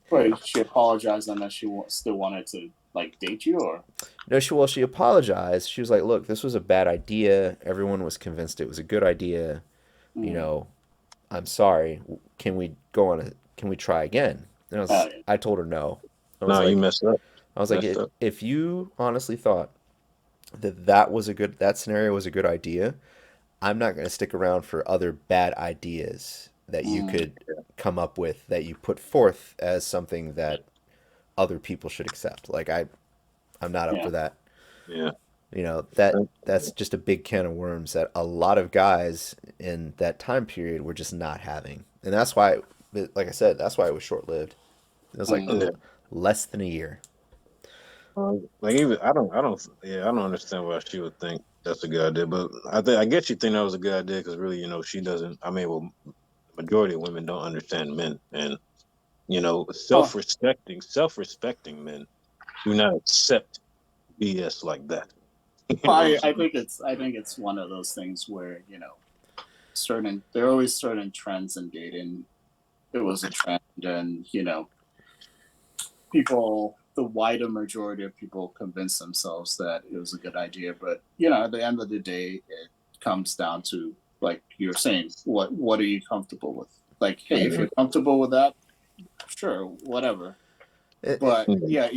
Wait, she apologized and then she still wanted to like date you, or no, she apologized. She was like, "Look, this was a bad idea. Everyone was convinced it was a good idea. You mm. know, I'm sorry. Can we go on a can we try again?" And Yeah. I told her no. I was No, you like messed up. Messed up. If you honestly thought that scenario was a good idea, I'm not going to stick around for other bad ideas that you Mm. could come up with that you put forth as something that other people should accept. Like I'm not up Yeah. for that. Yeah. You know, that's just a big can of worms that a lot of guys in that time period were just not having. And that's why, like I said, that's why it was short-lived. It was like Mm. less than a year. Like even I don't understand why she would think that's a good idea. But I guess she think that was a good idea because really, she doesn't. I mean, well, the majority of women don't understand men, and Oh, self-respecting men do not accept BS like that. You know what I'm I think it's one of those things where there are always certain trends in dating. It was a trend, and the wider majority of people convince themselves that it was a good idea. But at the end of the day, it comes down to, like you're saying, what are you comfortable with? Like, hey, if saying? you're comfortable with that, sure, whatever. But Mhm. yeah,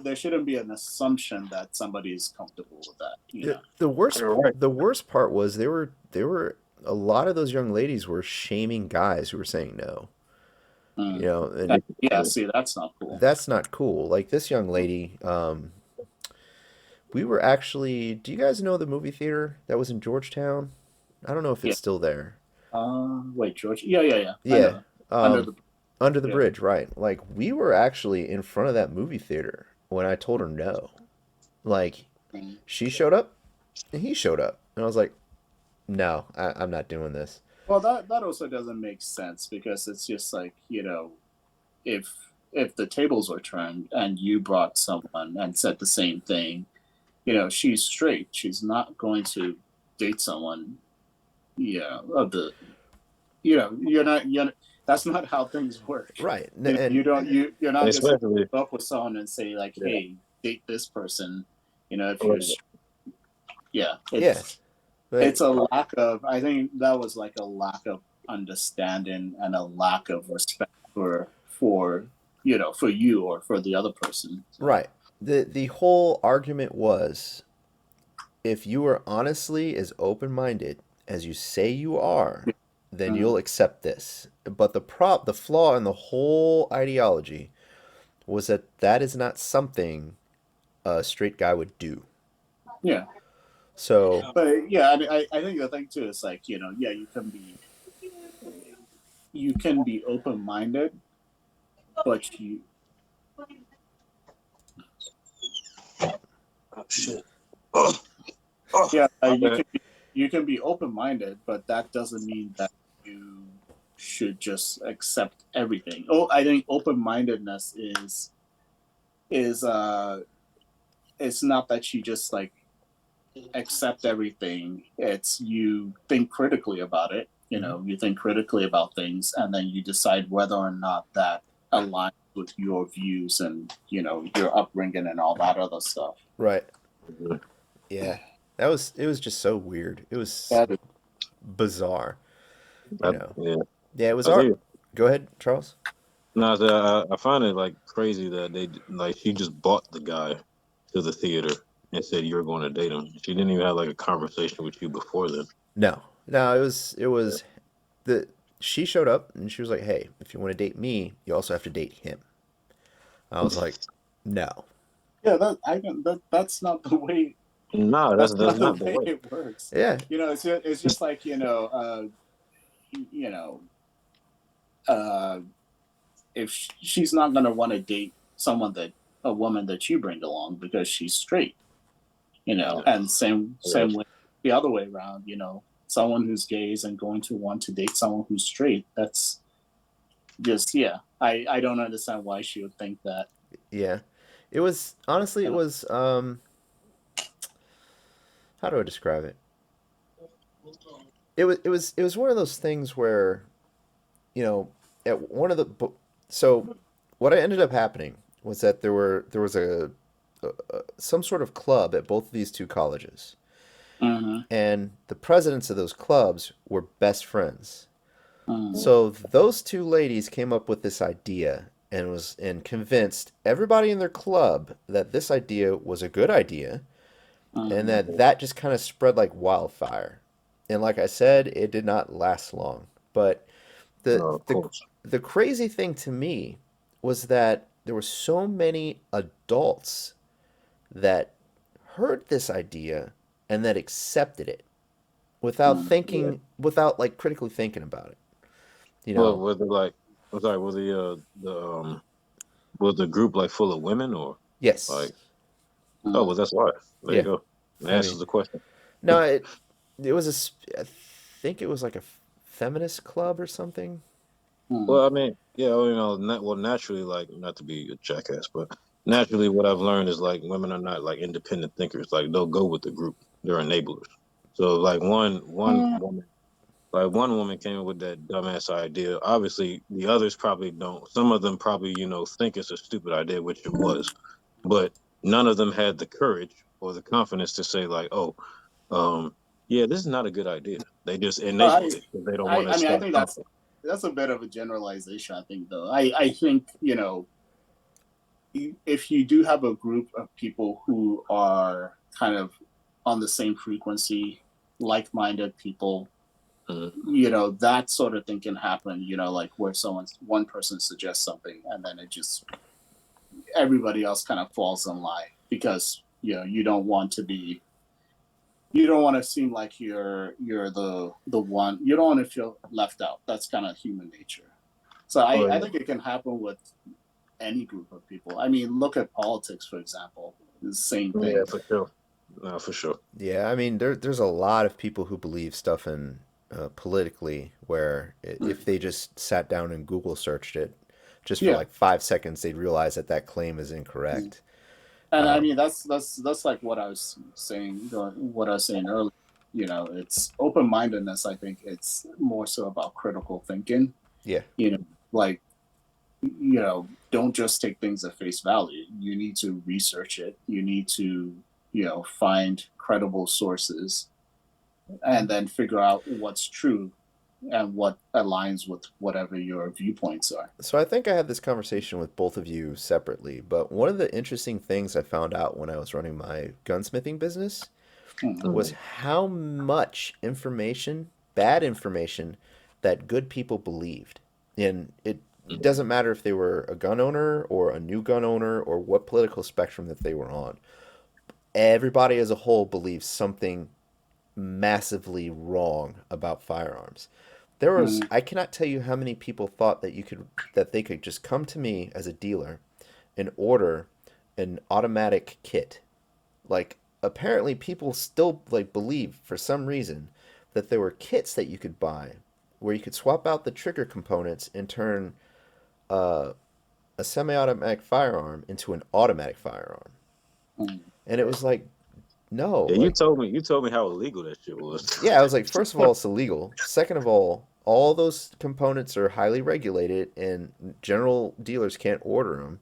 there shouldn't be an assumption that somebody is comfortable with that. The worst You're right. the worst part was there were a lot of those young ladies were shaming guys who were saying no. Mm. And Yeah, see, that's not cool. that's not cool. Like this young lady, we were actually. Do you guys know the movie theater that was in Georgetown? I don't know if Yeah. it's still there. Wait, George. Yeah. I know Yeah, that. Under um, the under the yeah. bridge, right? Like we were actually in front of that movie theater when I told her no. Like Mm. she showed up and he showed up, and I was like, no, I'm not doing this. Well, that also doesn't make sense because it's just like if the tables were turned and you brought someone and said the same thing, she's straight. She's not going to date someone, of the, you're not. That's not how things work. Right, You and don't. You're not just going Especially, to up with someone and say like, yeah. hey, date this person. If you're, Right. yeah, yeah, but it's a lack of. I think that was like a lack of understanding and a lack of respect for you or for the other person. So, right. The whole argument was if you are honestly as open-minded as you say you are, then mm, you'll accept this. But the flaw in the whole ideology was that that is not something a straight guy would do. yeah. So, But yeah, I think the thing too is like yeah, you can be open minded, but Oh shit. Oh, oh, yeah, my bad. you can be open minded, but that doesn't mean that you should just accept everything. Oh, I think open mindedness is it's not that you just like accept everything. It's you think critically about it. mhm, You think critically about things, and then you decide whether or not that aligns with your views and your upbringing and all that other stuff. right. Mhm. Yeah. It was just so weird. It was That is, bizarre, you know. Yeah, Yeah, it was I our see. Go ahead, Charles. No, I find it like crazy that like she just bought the guy to the theater and said you're going to date him. She didn't even have like a conversation with you before then. No. No, it was the she showed up and she was like, "Hey, if you want to date me, you also have to date him." I was like, "No." yeah, that's not the way. No, That's that's not the not the way way. it works. Yeah. It's just like you know, uh, if she's not gonna want to date a woman that you bring along because she's straight, Yeah, and same yes. way the other way around. Someone who's gay isn't going to want to date someone who's straight. That's just yeah. I don't understand why she would think that. Yeah. It was honestly it was how do I describe it? It was one of those things where, you know, at one of the so what ended up happening was that there was some sort of club at both of these two colleges, Mm-hmm, and the presidents of those clubs were best friends. mm-hmm, So those two ladies came up with this idea and convinced everybody in their club that this idea was a good idea, and mm-hmm. that just kind of spread like wildfire. And like I said, it did not last long. But the No, of the course. the crazy thing to me was that there were so many adults that heard this idea and that accepted it Yeah. without like critically thinking about it. You Well, know, was it like? I'm sorry. Was Was the group like full of women or Yes. like? Mm. Oh, well, that's why. There Yeah. you go. That I answers mean, the question. no, it was I think it was like a feminist club or something. Mm. Well, I mean, yeah, well, naturally, like, not to be a jackass, but naturally, what I've learned is like women are not like independent thinkers. Like, they'll go with the group. They're enablers. So, like, Mm. one woman came up with that dumbass idea. Obviously, the others probably don't. Some of them probably, think it's a stupid idea, which it was, but none of them had the courage or the confidence to say like, "Oh, yeah, this is not a good idea." They just enabled I, it because they don't want to I mean, I start think something. that's a bit of a generalization. I think, though. I think if you do have a group of people who are kind of on the same frequency, like-minded people, that sort of thing can happen. Like where one person suggests something, and then it just everybody else kind of falls in line because you don't want to be you don't want to seem like you're the one. You don't want to feel left out. That's kind of human nature. So Oh I yeah, think it can happen with any group of people. I mean, look at politics, for example. It's the same yeah, thing. for sure. No, for sure. Yeah, I mean, there's a lot of people who believe stuff in politically where if they just sat down and Google searched it just for Yeah. like 5 seconds, they'd realize that that claim is incorrect. And I Um, mean, that's like what I was saying. What I was saying earlier. It's open mindedness. I think it's more so about critical thinking. yeah. Like don't just take things at face value. You need to research it. You need to find credible sources and then figure out what's true and what aligns with whatever your viewpoints are. So I think I had this conversation with both of you separately, but one of the interesting things I found out when I was running my gunsmithing business was Mhm. how much information, bad information, that good people believed. And it doesn't matter if they were a gun owner or a new gun owner or what political spectrum that they were on. Everybody as a whole believes something massively wrong about firearms. Mm. I cannot tell you how many people thought that they could just come to me as a dealer and order an automatic kit. Like apparently people still like believe for some reason that there were kits that you could buy where you could swap out the trigger components and turn uh, a semi-automatic firearm into an automatic firearm. Mm. And it was like, no, Yeah, like you told me how illegal that shit was. yeah, I was like, first of all, it's illegal. Second of all those components are highly regulated and general dealers can't order them.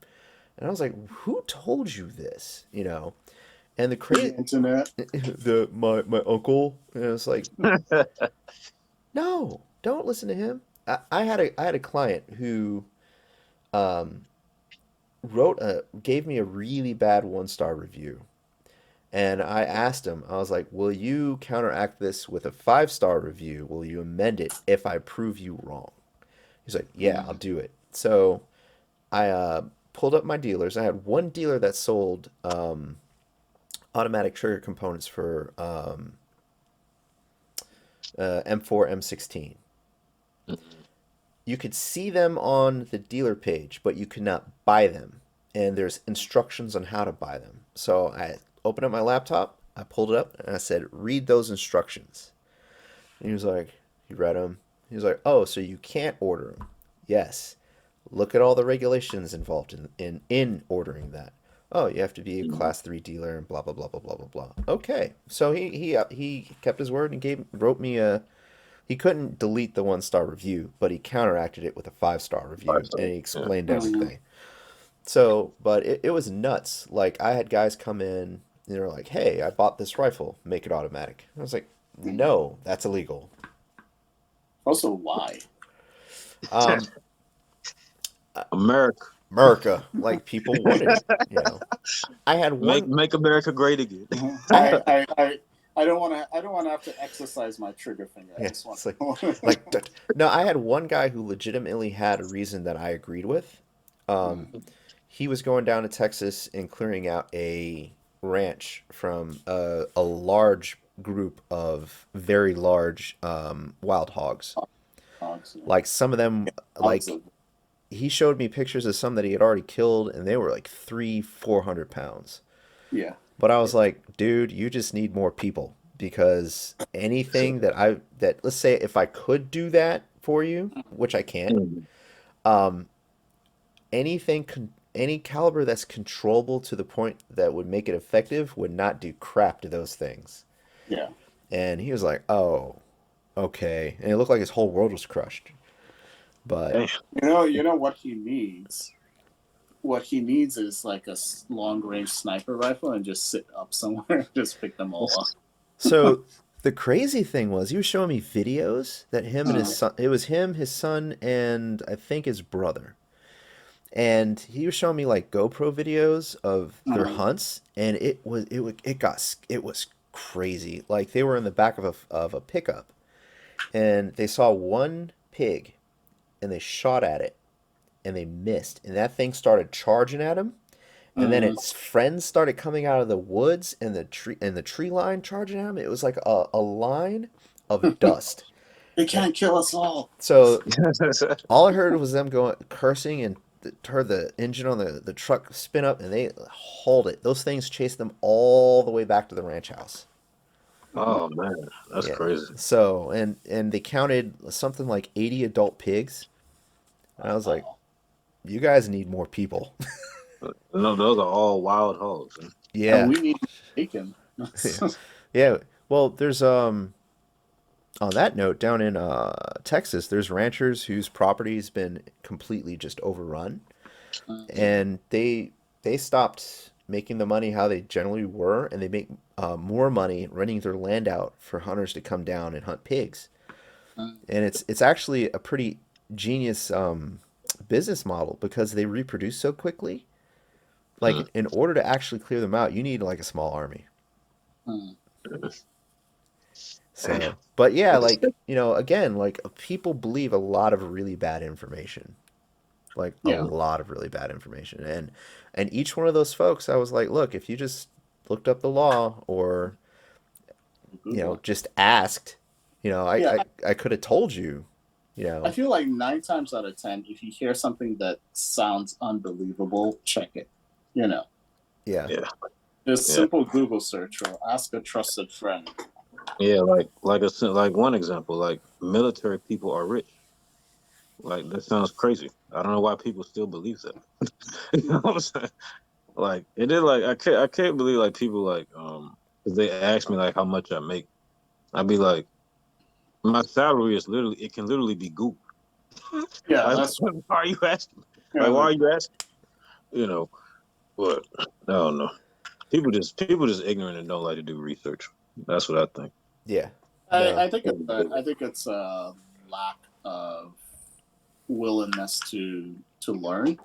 And I was like, who told you this? And the The crazy, internet. my uncle, and it was like, no, don't listen to him. I had a client who um, gave me a really bad 1-star review. And I asked him, I was like, will you counteract this with a 5-star review? Will you amend it if I prove you wrong? He's like, yeah, I'll Mm. do it. So I pulled up my dealers. I had one dealer that sold automatic trigger components for M4, M16. You could see them on the dealer page, but you could not buy them. And there's instructions on how to buy them. So I opened up my laptop, I pulled it up, and I said, read those instructions. And he was like, he read them. He was like, oh, so you can't order them? Yes. Look at all the regulations involved in ordering that. Oh, you have to be a class 3 dealer and blah blah blah blah blah blah blah. Okay, so he kept his word and wrote me a. He couldn't delete the 1-star review, but he counteracted it with a 5-star review, Five and stars. he Yeah. explained Mm. everything. So, but it was nuts. Like I had guys come in, and they're like, "Hey, I bought this rifle, make it automatic." I was like, "No, that's illegal." Also, why? Um, America, America, like people wanted it. I had one. make America great again. I had I don't want to. I don't want to have to exercise my trigger finger. I yeah. just want. It's no. I had one guy who legitimately had a reason that I agreed with. Um, Mm. he was going down to Texas and clearing out a ranch from a large group of very large wild hogs. Hogs, yeah. Like some of them, Hogs like he showed me pictures of some that he had already killed, and they were like 300-400 pounds. Yeah. But I was like, dude, you just need more people, because anything that let's say if I could do that for you, which I can't, Mhm. um, any caliber that's controllable to the point that would make it effective would not do crap to those things. Yeah. And he was like, oh, okay. And it looked like his whole world was crushed. But Damn. You know what he needs. What he needs is like a long range sniper rifle and just sit up somewhere and just pick them all up. so the crazy thing was he was showing me videos that him and his son, it was him, his son, and I think his brother. And he was showing me like GoPro videos of their hunts, and it was crazy. Like they were in the back of a pickup, and they saw one pig, and they shot at it, and they missed, and that thing started charging at him, and then its friends started coming out of the woods and the tree line charging at him. It was like a line of dust. They can't kill us all. So all I heard was them going cursing, and heard the engine on the truck spin up, and they hauled it. Those things chased them all the way back to the ranch house. Oh man, that's Yeah. crazy. So and they counted something like 80 adult pigs. And I was like, you guys need more people. No, those are all wild hogs. Man. Yeah. And we need bacon. Yeah. Well, there's on that note, down in Texas, there's ranchers whose property's been completely just overrun, and they stopped making the money how they generally were, and they make more money renting their land out for hunters to come down and hunt pigs. And it's actually a pretty genius business model, because they reproduce so quickly. Like in order to actually clear them out, you need like a small army. So, but yeah, like, again, like people believe a lot of really bad information, like a Yeah. lot of really bad information. And each one of those folks, I was like, look, if you just looked up the law, or, just asked, Yeah. I could have told you, I feel like 9 times out of 10, if you hear something that sounds unbelievable, check it. yeah. Yeah, Just Yeah. simple Google search or ask a trusted friend. yeah. Like one example, like military people are rich. Like that sounds crazy. I don't know why people still believe that. You know what I'm saying? Like it is like I can't believe like people like 'cause they ask me like how much I make. I'd be like, my salary is literally, it can literally be Google. Yeah, Like, that's why are you asking? yeah, Like, why are you asking? You know, but I don't know. People just ignorant and don't like to do research. That's what I think. Yeah. No. I think it's a lack of willingness to learn.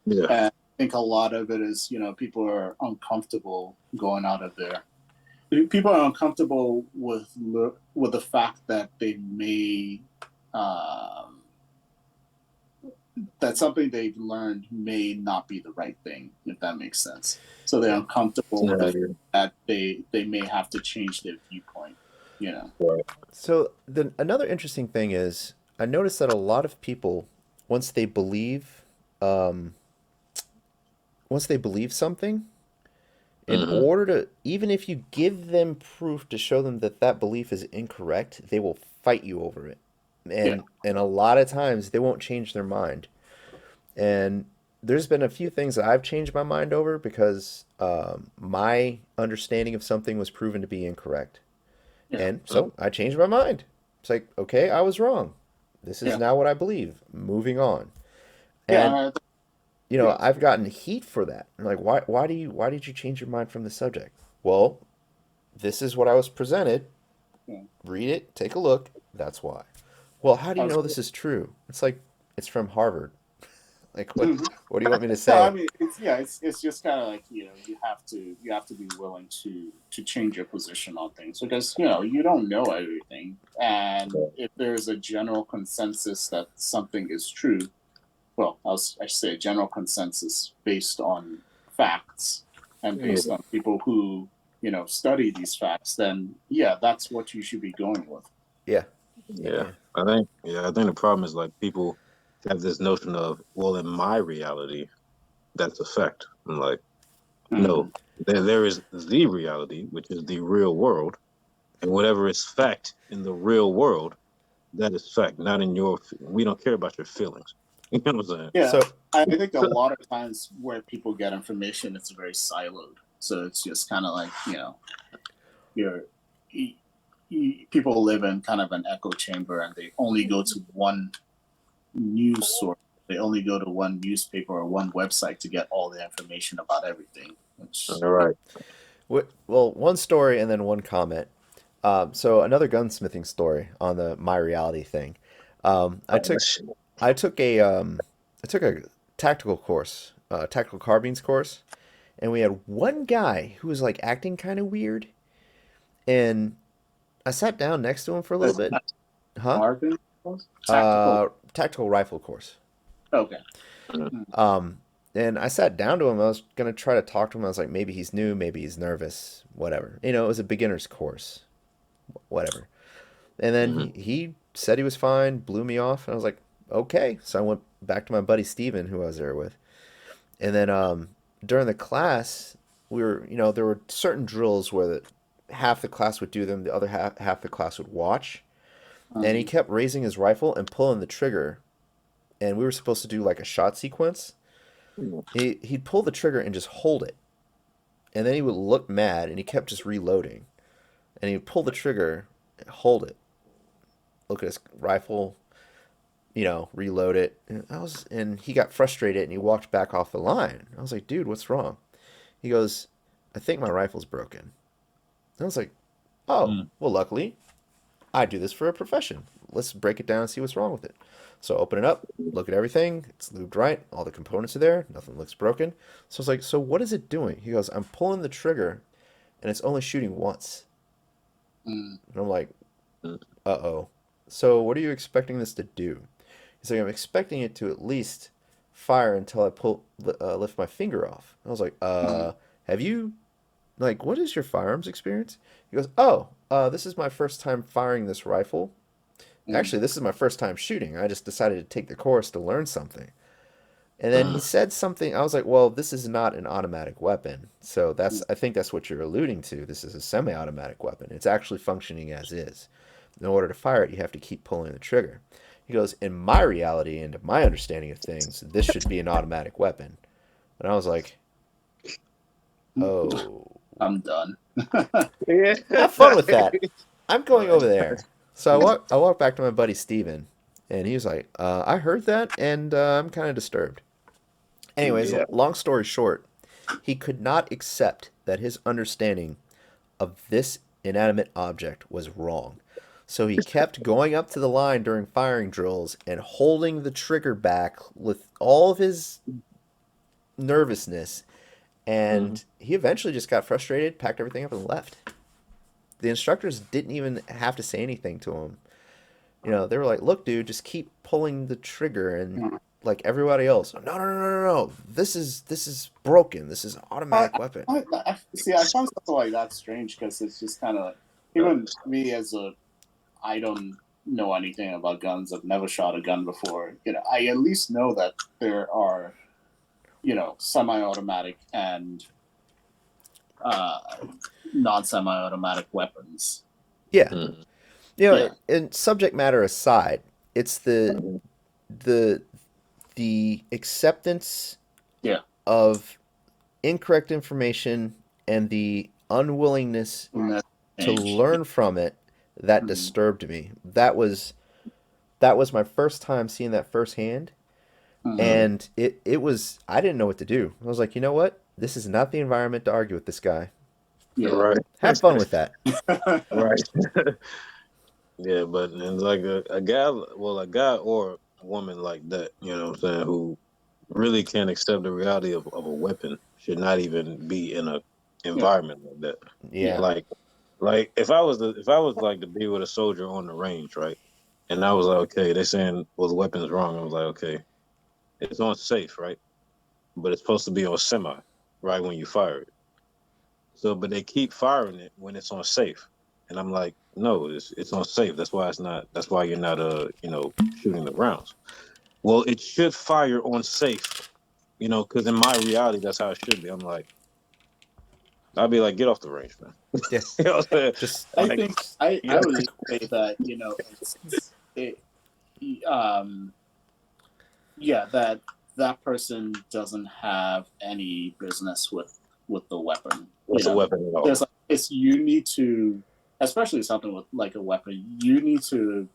Yeah. And I think a lot of it is, people are uncomfortable going out of there. People are uncomfortable with the fact that they may that something they've learned may not be the right thing, if that makes sense. So they're uncomfortable with the fact that they may have to change their viewpoint. So another interesting thing is, I noticed that a lot of people, once they believe something, in order to, even if you give them proof to show them that belief is incorrect, they will fight you over it. And a lot of times they won't change their mind. And there's been a few things that I've changed my mind over, because my understanding of something was proven to be incorrect. Yeah. And so I changed my mind. It's like, okay, I was wrong. This is now what I believe. Moving on. And I've gotten heat for that. I'm like, why did you change your mind from the subject? Well, this is what I was presented. Read it, take a look. That's why. Well, how do you know this is true? It's like, it's from Harvard. Like, what do you want me to say? No, I mean, it's just kind of like, you have to be willing to change your position on things, because you don't know everything, and if there's a general consensus that something is true, well, I should say a general consensus based on facts and based on people who study these facts, then that's what you should be going with. Yeah. I think the problem is like people have this notion of, well, in my reality, that's a fact. I'm like, Mhm. no, there is the reality, which is the real world, and whatever is fact in the real world, that is fact, not in your. We don't care about your feelings. You know what I'm saying? Yeah, So I think a lot of times where people get information, it's very siloed. So it's just kind of like, you're people live in kind of an echo chamber, and they only go to one news source. They only go to one newspaper or one website to get all the information about everything. Which, All right. well, one story and then one comment. So another gunsmithing story on the my reality thing. I took I took a I took a tactical course, tactical carbines course, and we had one guy who was like acting kind of weird, and I sat down next to him for a little bit. Huh? Carbon tactical. Tactical rifle course. Okay. Um, and I sat down to him. I was gonna try to talk to him. I was like, maybe he's new, maybe he's nervous, whatever. You know, it was a beginner's course, whatever. And then he said he was fine, blew me off, and I was like, okay. So I went back to my buddy Steven, who I was there with. And then during the class, we were, there were certain drills where half the class would do them, the other half the class would watch. And he kept raising his rifle and pulling the trigger. And we were supposed to do like a shot sequence. He'd pull the trigger and just hold it. And then he would look mad, and he kept just reloading. And he'd pull the trigger, hold it, look at his rifle, reload it. And he got frustrated and he walked back off the line. I was like, dude, what's wrong? He goes, I think my rifle's broken. I was like, oh, well, luckily, I do this for a profession. Let's break it down and see what's wrong with it. So open it up, look at everything. It's lubed right. All the components are there. Nothing looks broken. So I was like, so what is it doing? He goes, I'm pulling the trigger and it's only shooting once. And I'm like, uh-oh. So what are you expecting this to do? He's like, I'm expecting it to at least fire until I lift my finger off. I was like, have you, what is your firearms experience? He goes, oh, this is my first time firing this rifle. Actually, this is my first time shooting. I just decided to take the course to learn something. And then he said something. I was like, well, this is not an automatic weapon. So I think that's what you're alluding to. This is a semi-automatic weapon. It's actually functioning as is. In order to fire it, you have to keep pulling the trigger. He goes, in my reality and my understanding of things, this should be an automatic weapon. And I was like, oh. I'm done. Have fun with that. I'm going over there. So I walked back to my buddy Steven, and he was like, I heard that, and I'm kind of disturbed. Anyways, long story short, he could not accept that his understanding of this inanimate object was wrong. So he kept going up to the line during firing drills and holding the trigger back with all of his nervousness. And he eventually just got frustrated, packed everything up, and left. The instructors didn't even have to say anything to him. They were like, look, dude, just keep pulling the trigger. And like everybody else, no. This is broken. This is an automatic weapon. I find something like that strange because it's just kind of like, even me I don't know anything about guns. I've never shot a gun before. I at least know that there are, semi-automatic and non-semi-automatic weapons. Yeah. And subject matter aside, it's the acceptance of incorrect information and the unwillingness to learn from it that disturbed me. That was my first time seeing that firsthand. And it was, I didn't know what to do. I was like, you know what? This is not the environment to argue with this guy. Yeah. Right. Have fun with that. Right. Yeah, but and like a guy or a woman like that, you know what I'm saying, who really can't accept the reality of a weapon should not even be in a environment like that. Yeah. Like if I was like to be with a soldier on the range, right? And I was like, okay, they're saying, well, the weapon's wrong. I was like, okay, it's on safe, right? But it's supposed to be on semi, right, when you fire it. So, but they keep firing it when it's on safe. And I'm like, no, it's on safe. That's why you're not shooting the rounds. well, it should fire on safe, you know, because in my reality, that's how it should be. I'm like, I'd be like, get off the range, man. Yeah. You know what I'm saying? Just I Like, think I you know, would say that it yeah, that person doesn't have any business with the weapon. what's a weapon at all? There's like it's you need to, especially something with like a weapon, you need to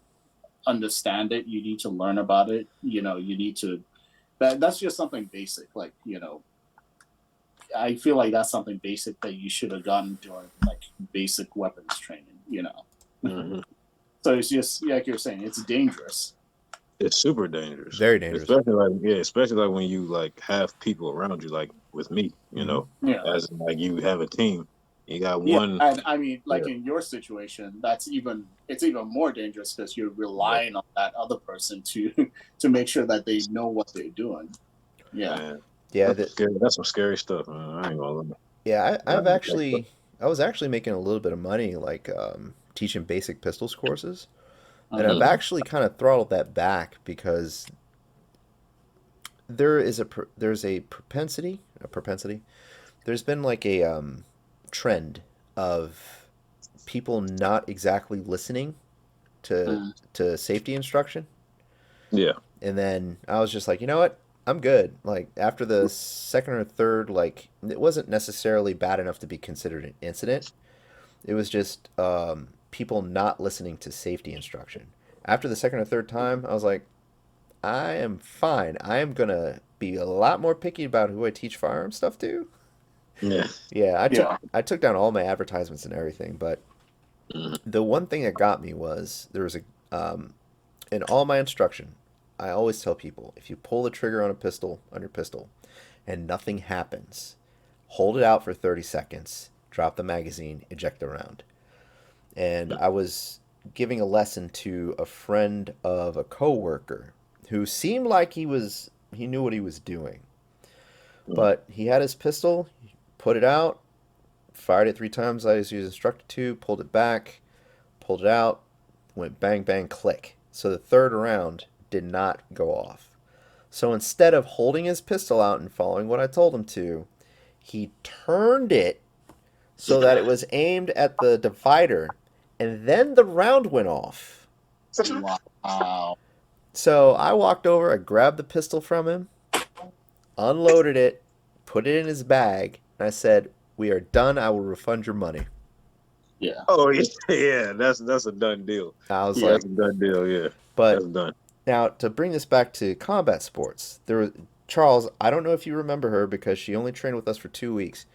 understand it. You need to learn about it. You need to that's just something basic. Like I feel like that's something basic that you should have gotten during like basic weapons training. Mm-hmm. So it's just like you're saying, it's dangerous. It's super dangerous. very dangerous. Especially like when you like have people around you, like with me, you know, Yeah. as in, like you have a team, you got Yeah, one. and I mean, like in your situation, it's even more dangerous because you're relying on that other person to make sure that they know what they're doing. Yeah, Man, Yeah, that's some scary stuff, man. I ain't gonna lie. yeah. Yeah, I was actually making a little bit of money, like teaching basic pistols courses, and I've Mhm. actually kind of throttled that back because there's a propensity. There's been like a trend of people not exactly listening to safety instruction. Yeah. And then I was just like, you know what? I'm good. Like after the second or third, like it wasn't necessarily bad enough to be considered an incident. It was just people not listening to safety instruction. After the second or third time, I was like, I am fine. I am gonna be a lot more picky about who I teach firearm stuff to. Yeah. Yeah, Yeah. I took down all my advertisements and everything, but the one thing that got me was there was a in all my instruction, I always tell people if you pull the trigger on your pistol, and nothing happens, hold it out for 30 seconds, drop the magazine, eject the round. And I was giving a lesson to a friend of a coworker who seemed like he knew what he was doing. But he had his pistol, put it out, fired it 3 times as he was instructed to, pulled it back, pulled it out, went bang, bang, click. So the third round did not go off. So instead of holding his pistol out and following what I told him to, he turned it so that it was aimed at the divider, and then the round went off. Wow. So I walked over, I grabbed the pistol from him, unloaded it, put it in his bag, and I said, "We are done. I will refund your money." Yeah. Oh yeah, that's a done deal. I was Yeah. like, That's a done deal. Yeah, but that's done. now to bring this back to combat sports, there was Charles. I don't know if you remember her because she only trained with us for 2 weeks.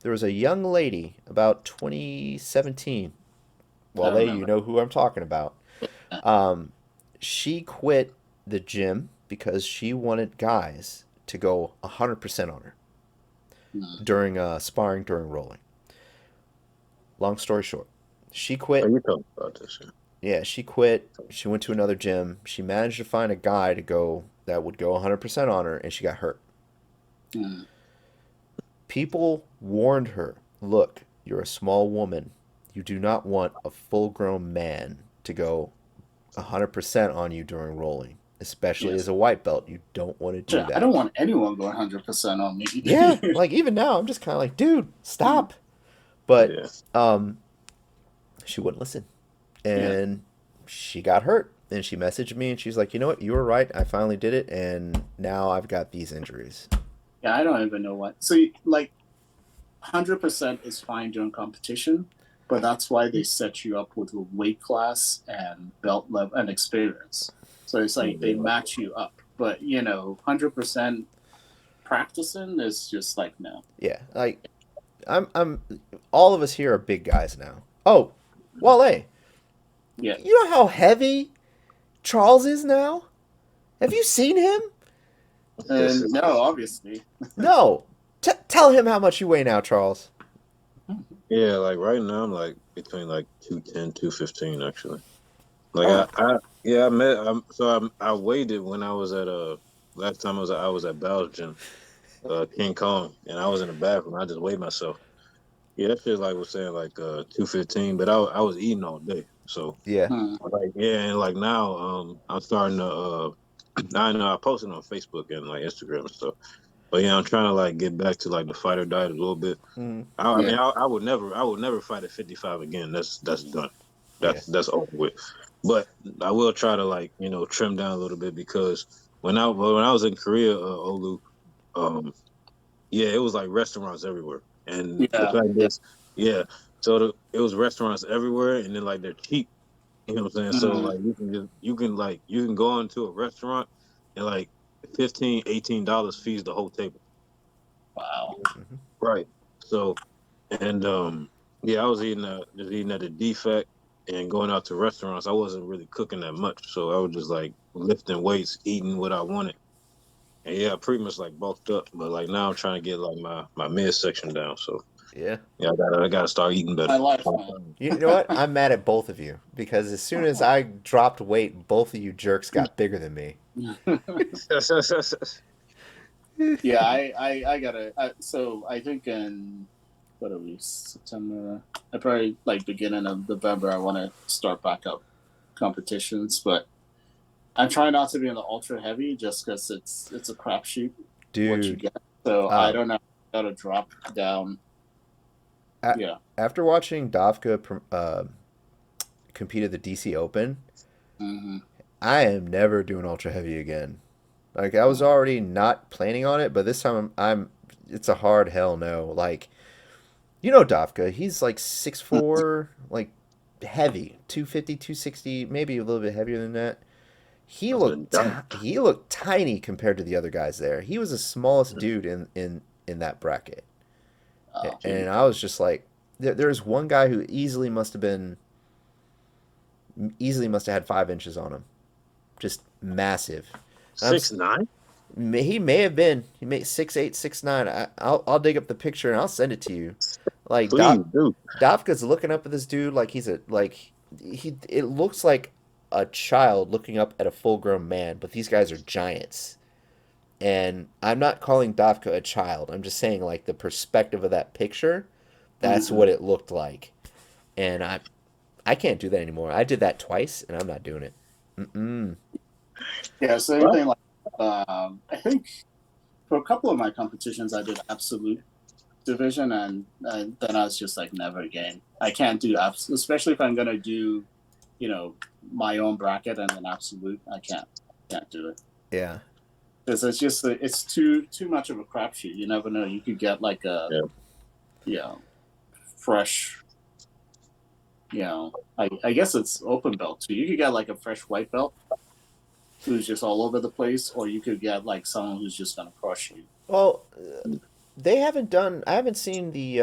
There was a young lady about 2017. Wale, you know who I'm talking about. She quit the gym because she wanted guys to go 100% on her during sparring, during rolling. Long story short, she quit. Oh, you talking about this? Yeah, she quit. She went to another gym. She managed to find a guy that would go 100% on her, and she got hurt. Mm. People warned her, "Look, you're a small woman. You do not want a full-grown man to go 100% on you during rolling, especially as a white belt. You don't want to do that." I don't want anyone going 100% on me. Yeah, like even now, I'm just kind of like, dude, stop. But she wouldn't listen, and she got hurt. And she messaged me, and she's like, "You know what? You were right. I finally did it, and now I've got these injuries." Yeah, I don't even know what. So, like, 100% is fine during competition, but that's why they set you up with a weight class and belt level and experience. So it's like they match you up. But 100% practicing is just like no. Yeah, like I'm. All of us here are big guys now. Oh, Wale, Yeah. you know how heavy Charles is now? Have you seen him? And no, obviously. No. Tell him how much you weigh now, Charles. Yeah, like right now I'm like between like 210, 215 actually. Like I weighed it when I was at last time I was at Belgium, King Kong, and I was in the bathroom. I just weighed myself. Yeah, that shit like was saying like 215, but I was eating all day. So Yeah. like and like now I'm starting to I know I posted on Facebook and like Instagram and stuff. But yeah, I'm trying to like get back to like the fighter diet a little bit. Mm, I mean, I would never fight at 55 again. That's done. yeah. That's over with. But I will try to like trim down a little bit because when I was in Korea, Olu, um, yeah, it was like restaurants everywhere, and the Yeah, fact yeah. is, yeah, it was restaurants everywhere, and then like they're cheap. You know what I'm saying? So Mhm. like you can go into a restaurant and like $15, $18 feeds the whole table. Wow. Mhm. Right. So and yeah, I was just eating at the defect and going out to restaurants. I wasn't really cooking that much, so I was just like lifting weights, eating what I wanted. And yeah, I pretty much like bulked up, but like now I'm trying to get like my midsection down. So Yeah. yeah, I gotta start eating better. My life, man. You know what? I'm mad at both of you because as soon as I dropped weight, both of you jerks got bigger than me. Yeah, I gotta. So I think in what are we, September? I probably like beginning of November. I want to start back up competitions, but I'm trying not to be in the ultra heavy just because it's a crapshoot what you Dude, get. So I um, don't know. How to drop down. a- Yeah. after watching Dovka compete at the DC Open, Hmm. I am never doing ultra heavy again. Like I was already not planning on it, but this time I'm it's a hard hell no. Like Dovka, he's like 6'4", like heavy, 250, 260, maybe a little bit heavier than that. He That's a looked giant. he looked tiny compared to the other guys there. He was the smallest dude in that bracket. Oh, And I was just like there's one guy who easily must have had 5 inches on him. Just massive. I'm 6'9"? He may have been. He may 6'8", 6'9". I'll dig up the picture and I'll send it to you. Like Please do. Dafka's looking up at this dude like he's a like he. It looks like a child looking up at a full grown man, but these guys are giants. And I'm not calling Dafka a child. I'm just saying like the perspective of that picture. That's Mhm. what it looked like. And I can't do that anymore. I did that twice, and I'm not doing it. Mm-mm. Yeah. Same What? thing. Like I think for a couple of my competitions, I did absolute division, and then I was just like, never again. I can't do absolute, especially if I'm gonna do, my own bracket and an absolute. I can't do it Yeah. because it's too much of a crapshoot. You never know. You could get like a Yeah. fresh. I guess it's open belt too. You could get like a fresh white belt who's just all over the place, or you could get like someone who's just gonna crush you. Well, they haven't done. I haven't seen the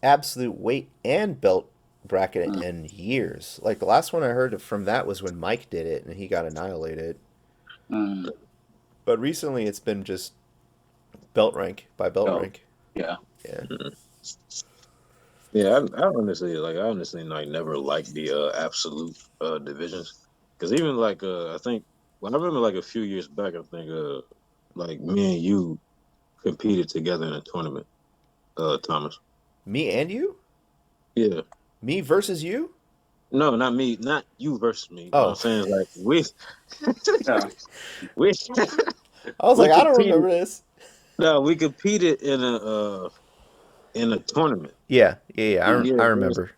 absolute weight and belt bracket Mm. in years. Like the last one I heard from that was when Mike did it, and he got annihilated. Mm. But recently, it's been just belt rank by belt Oh, rank. yeah. Yeah. Yeah, I honestly like never liked the absolute divisions because even like I think I remember like a few years back I think like me and you competed together in a tournament, Thomas. Me and you? Yeah, Me versus you? no, not me, not you versus me. What I'm Oh, saying is like Yeah. we I was we like, I don't competed. remember this. No, we competed in a tournament. Yeah, yeah, yeah. Yeah, I remember.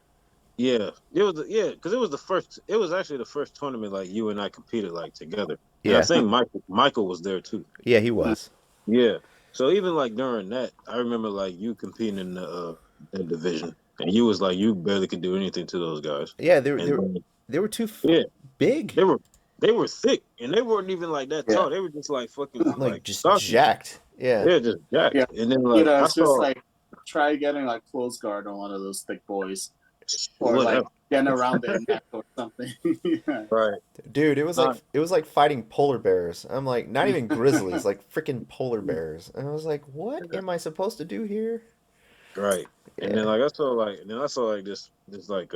because it was the first. It was actually the first tournament like you and I competed like together, and I Yeah, think Michael was there too. yeah, he was. Yeah, so even like during that, I remember like you competing in the that division, and you was like you barely could do anything to those guys, Yeah, and they were too yeah, big, they were they were thick, and they weren't even like that Yeah. tall. They were just like fucking like like just stocky. jacked. Yeah. Yeah, just Yeah. jacked. And then like I It's just saw like try getting like close guard on one of those thick boys, or like whatever, getting around their neck or something. Yeah. right? Dude, Uh, it was like fighting polar bears. I'm like, not even grizzlies, like freaking polar bears. And I was like, what am I supposed to do here? Right. And then Yeah. like I saw like this like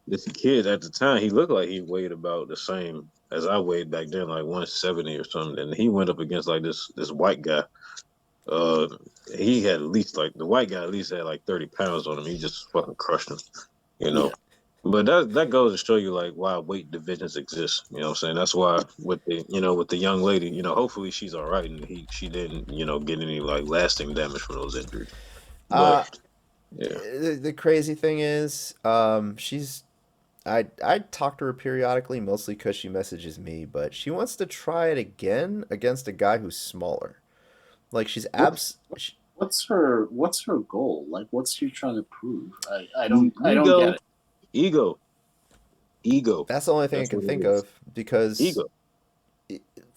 this kid at the time, he looked like he weighed about the same as I weighed back then, like 170 or something. And he went up against like this white guy. Uh he had at least like the white guy at least had like 30 pounds on him. He just fucking crushed him, you Yeah. know. But that goes to show you like why weight divisions exist. You know what I'm saying? That's why with the young lady, hopefully she's all right and she didn't, get any like lasting damage from those injuries. But Uh, yeah. the crazy thing is, I talk to her periodically, mostly because she messages me, but she wants to try it again against a guy who's smaller. Like What's what's her goal? Like, what's she trying to prove? I don't get Ego, it. ego, ego. that's the only thing I That's can what it think is. of because, Ego.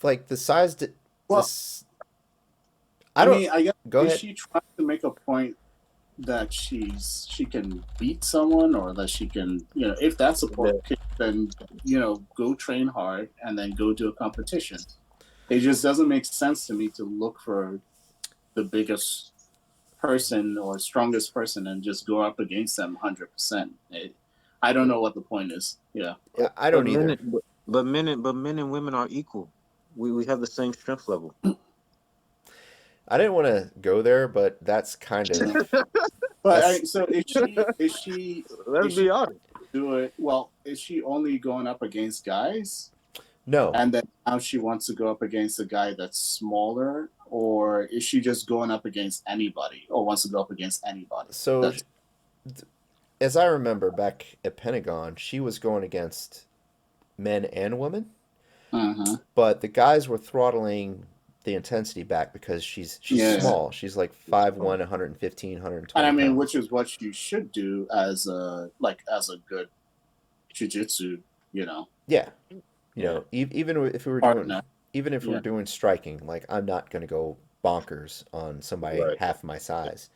like, the size, Well, this, I I don't. mean, I guess Go is ahead. she trying to make a point that she can beat someone, or that she can, if that's a point, Yeah. then go train hard and then go do a competition. It just doesn't make sense to me to look for the biggest person or strongest person and just go up against them 100%. I don't know what the point is. Yeah. I But don't men, either. but men and women are equal. We have the same strength level. I didn't want to go there, but that's kind of But that's so Let's is she be honest. do it? Well, is she only going up against guys, no. and then now she wants to go up against a guy that's smaller, or is she just going up against anybody, or wants to go up against anybody? So That's as I remember back at Pentagon, she was going against men and women, uh-huh. but the guys were throttling the intensity back because she's Yeah. small. She's like 5'1", 115, And I mean, 120 pounds. which is what you should do as a good jujitsu, Yeah, Yeah. even if we were doing partner. even if we were Yeah. doing striking, like I'm not going to go bonkers on somebody Right. half my size.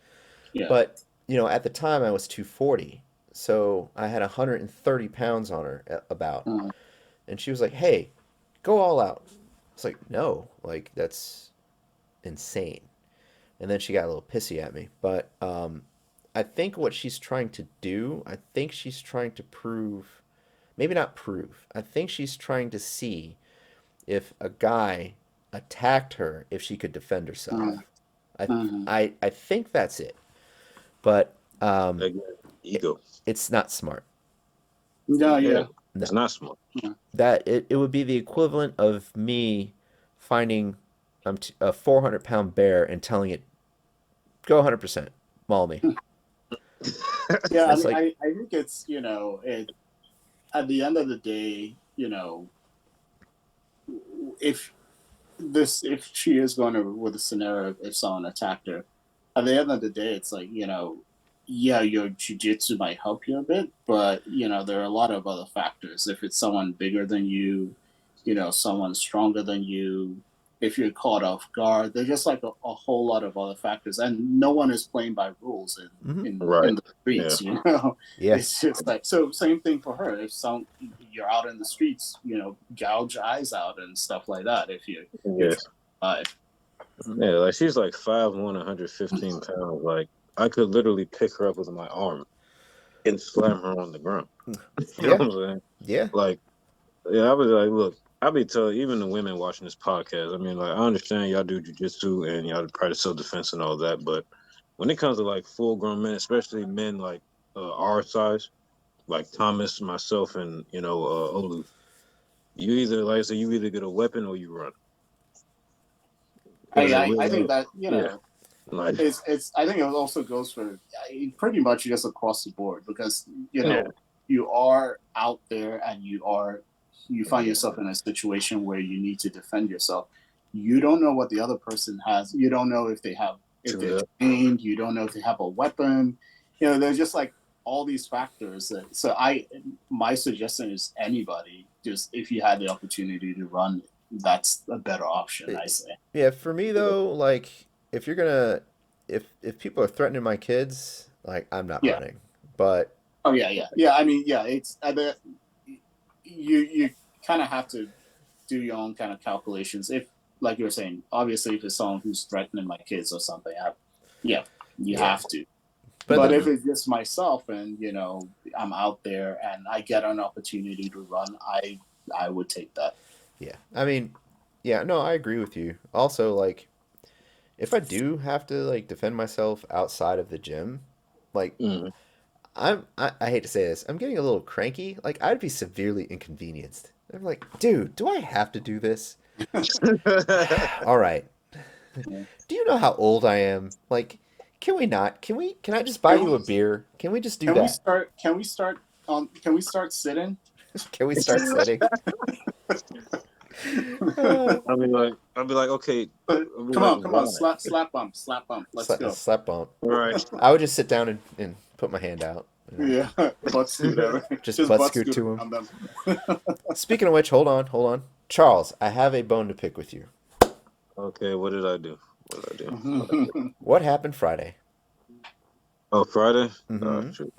Yeah. But, at the time I was 240, so I had 130 pounds on her about. Uh, And she was like, "Hey, go all out." It's like, "No, like that's insane." And then she got a little pissy at me. But I think what she's trying to do, I think she's trying to prove, maybe not prove. I think she's trying to see if a guy attacked her if she could defend herself. uh, I uh, I think that's it. But Again, it, ego. it's not smart. no, Yeah. yeah. No. It's not smart. Yeah. That it would be the equivalent of me finding a 400-pound bear and telling it, go 100%, maul me. Yeah, I It's mean, like, I think it's, at the end of the day, if if she is going to, with a scenario, if someone attacked her, at the end of the day, it's like, yeah, your jujitsu might help you a bit, but there are a lot of other factors. If it's someone bigger than you, someone stronger than you, if you're caught off guard, there's just like a whole lot of other factors, and no one is playing by rules mhm, Right. in the Yeah. streets. yeah, It's just like, so same thing for her. If you're out in the streets, gouge eyes out and stuff like that. If you're Yeah. trying to survive. Yeah. Like she's like 5'1", 115 pounds. Like I could literally pick her up with my arm and slam her on the ground. You know yeah, what I'm saying? yeah, Like, yeah, I was like, look, I be telling even the women watching this podcast. I mean, like, I understand y'all do jujitsu and y'all practice self defense and all that, but when it comes to like full grown men, especially men like our size, like Thomas, myself, and Olu, you either like I said, you either get a weapon or you run. Because I think that yeah, like it's I think it also goes for pretty much just across the board, because yeah, you are out there and you find yourself in a situation where you need to defend yourself. You don't know what the other person has. You don't know if true they're that. trained. You don't know if they have a weapon. There's just like all these factors. My suggestion is anybody, just if you had the opportunity to run, that's a better option, I say. yeah. For me though, like if you're gonna, if people are threatening my kids, like I'm not Yeah. running. But Oh yeah, yeah, yeah. I mean, yeah. It's you kind of have to do your own kind of calculations. If, like you were saying, obviously, if it's someone who's threatening my kids or something, yeah, you yeah, have to. but But the, if it's just myself and I'm out there and I get an opportunity to run, I would take that. yeah, I mean, yeah, no, I agree with you. Also, like if I do have to like defend myself outside of the gym, like Mm, I hate to say this. I'm getting a little cranky. Like I'd be severely inconvenienced. I'm like, dude, do I have to do this? All right. Yeah. Do you know how old I am? Like, can we not? Can I just buy you a beer? Can we just do Can we that? start? Can we start on? Can we start sitting? Can we start setting? I'll be like, okay. I'll be Come like, on, why? slap bump, slap bump. Let's go. Slap bump. Right. I would just sit down and put my hand out. You know? Yeah, butt scoot over. Just butt scoot to him. on them. Speaking of which, hold on. Charles, I have a bone to pick with you. Okay, what did I do? What did I do? What happened Friday? Oh, Friday? Mhm. Shoot.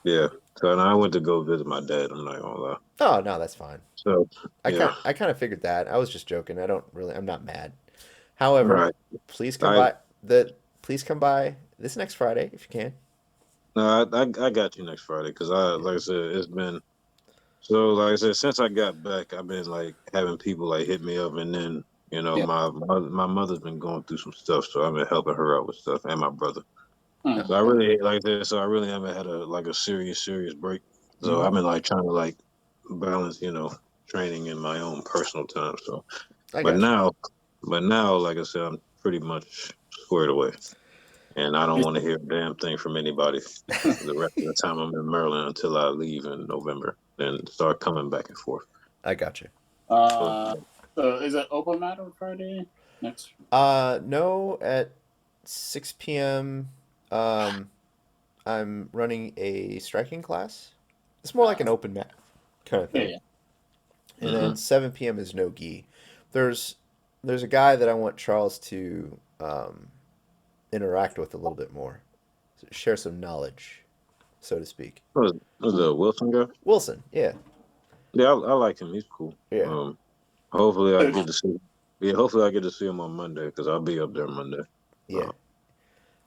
Yeah. So I went to go visit my dad. I'm not gonna lie. Oh, no, that's fine. So yeah. I kind of figured that. I was just joking. I'm not mad. However, Right. please come by this next Friday if you can. No, I got you next Friday because like I said, it's been so like I said, since I got back, I've been like having people like hit me up, and then Yeah. my mother's been going through some stuff, so I've been helping her out with stuff, and my brother. Mm. So I really like this. So I really haven't had a serious break. So I've been like trying to like balance, training in my own personal time. So, I but got you. now, like I said, I'm pretty much squared away, and I don't want to hear a damn thing from anybody the rest of the time I'm in Maryland until I leave in November, then start coming back and forth. I got you. So is it open mat on Friday next? No, at 6 p.m. I'm running a striking class. It's more like an open mat kind of thing. Yeah. And then 7 p.m. is no gi. There's a guy that I want Charles to interact with a little bit more, share some knowledge, so to speak. Was the Wilson guy? Wilson, yeah. Yeah, I like him. He's cool. Yeah. Hopefully I get to see. Yeah, hopefully I get to see him on Monday because I'll be up there Monday. Yeah.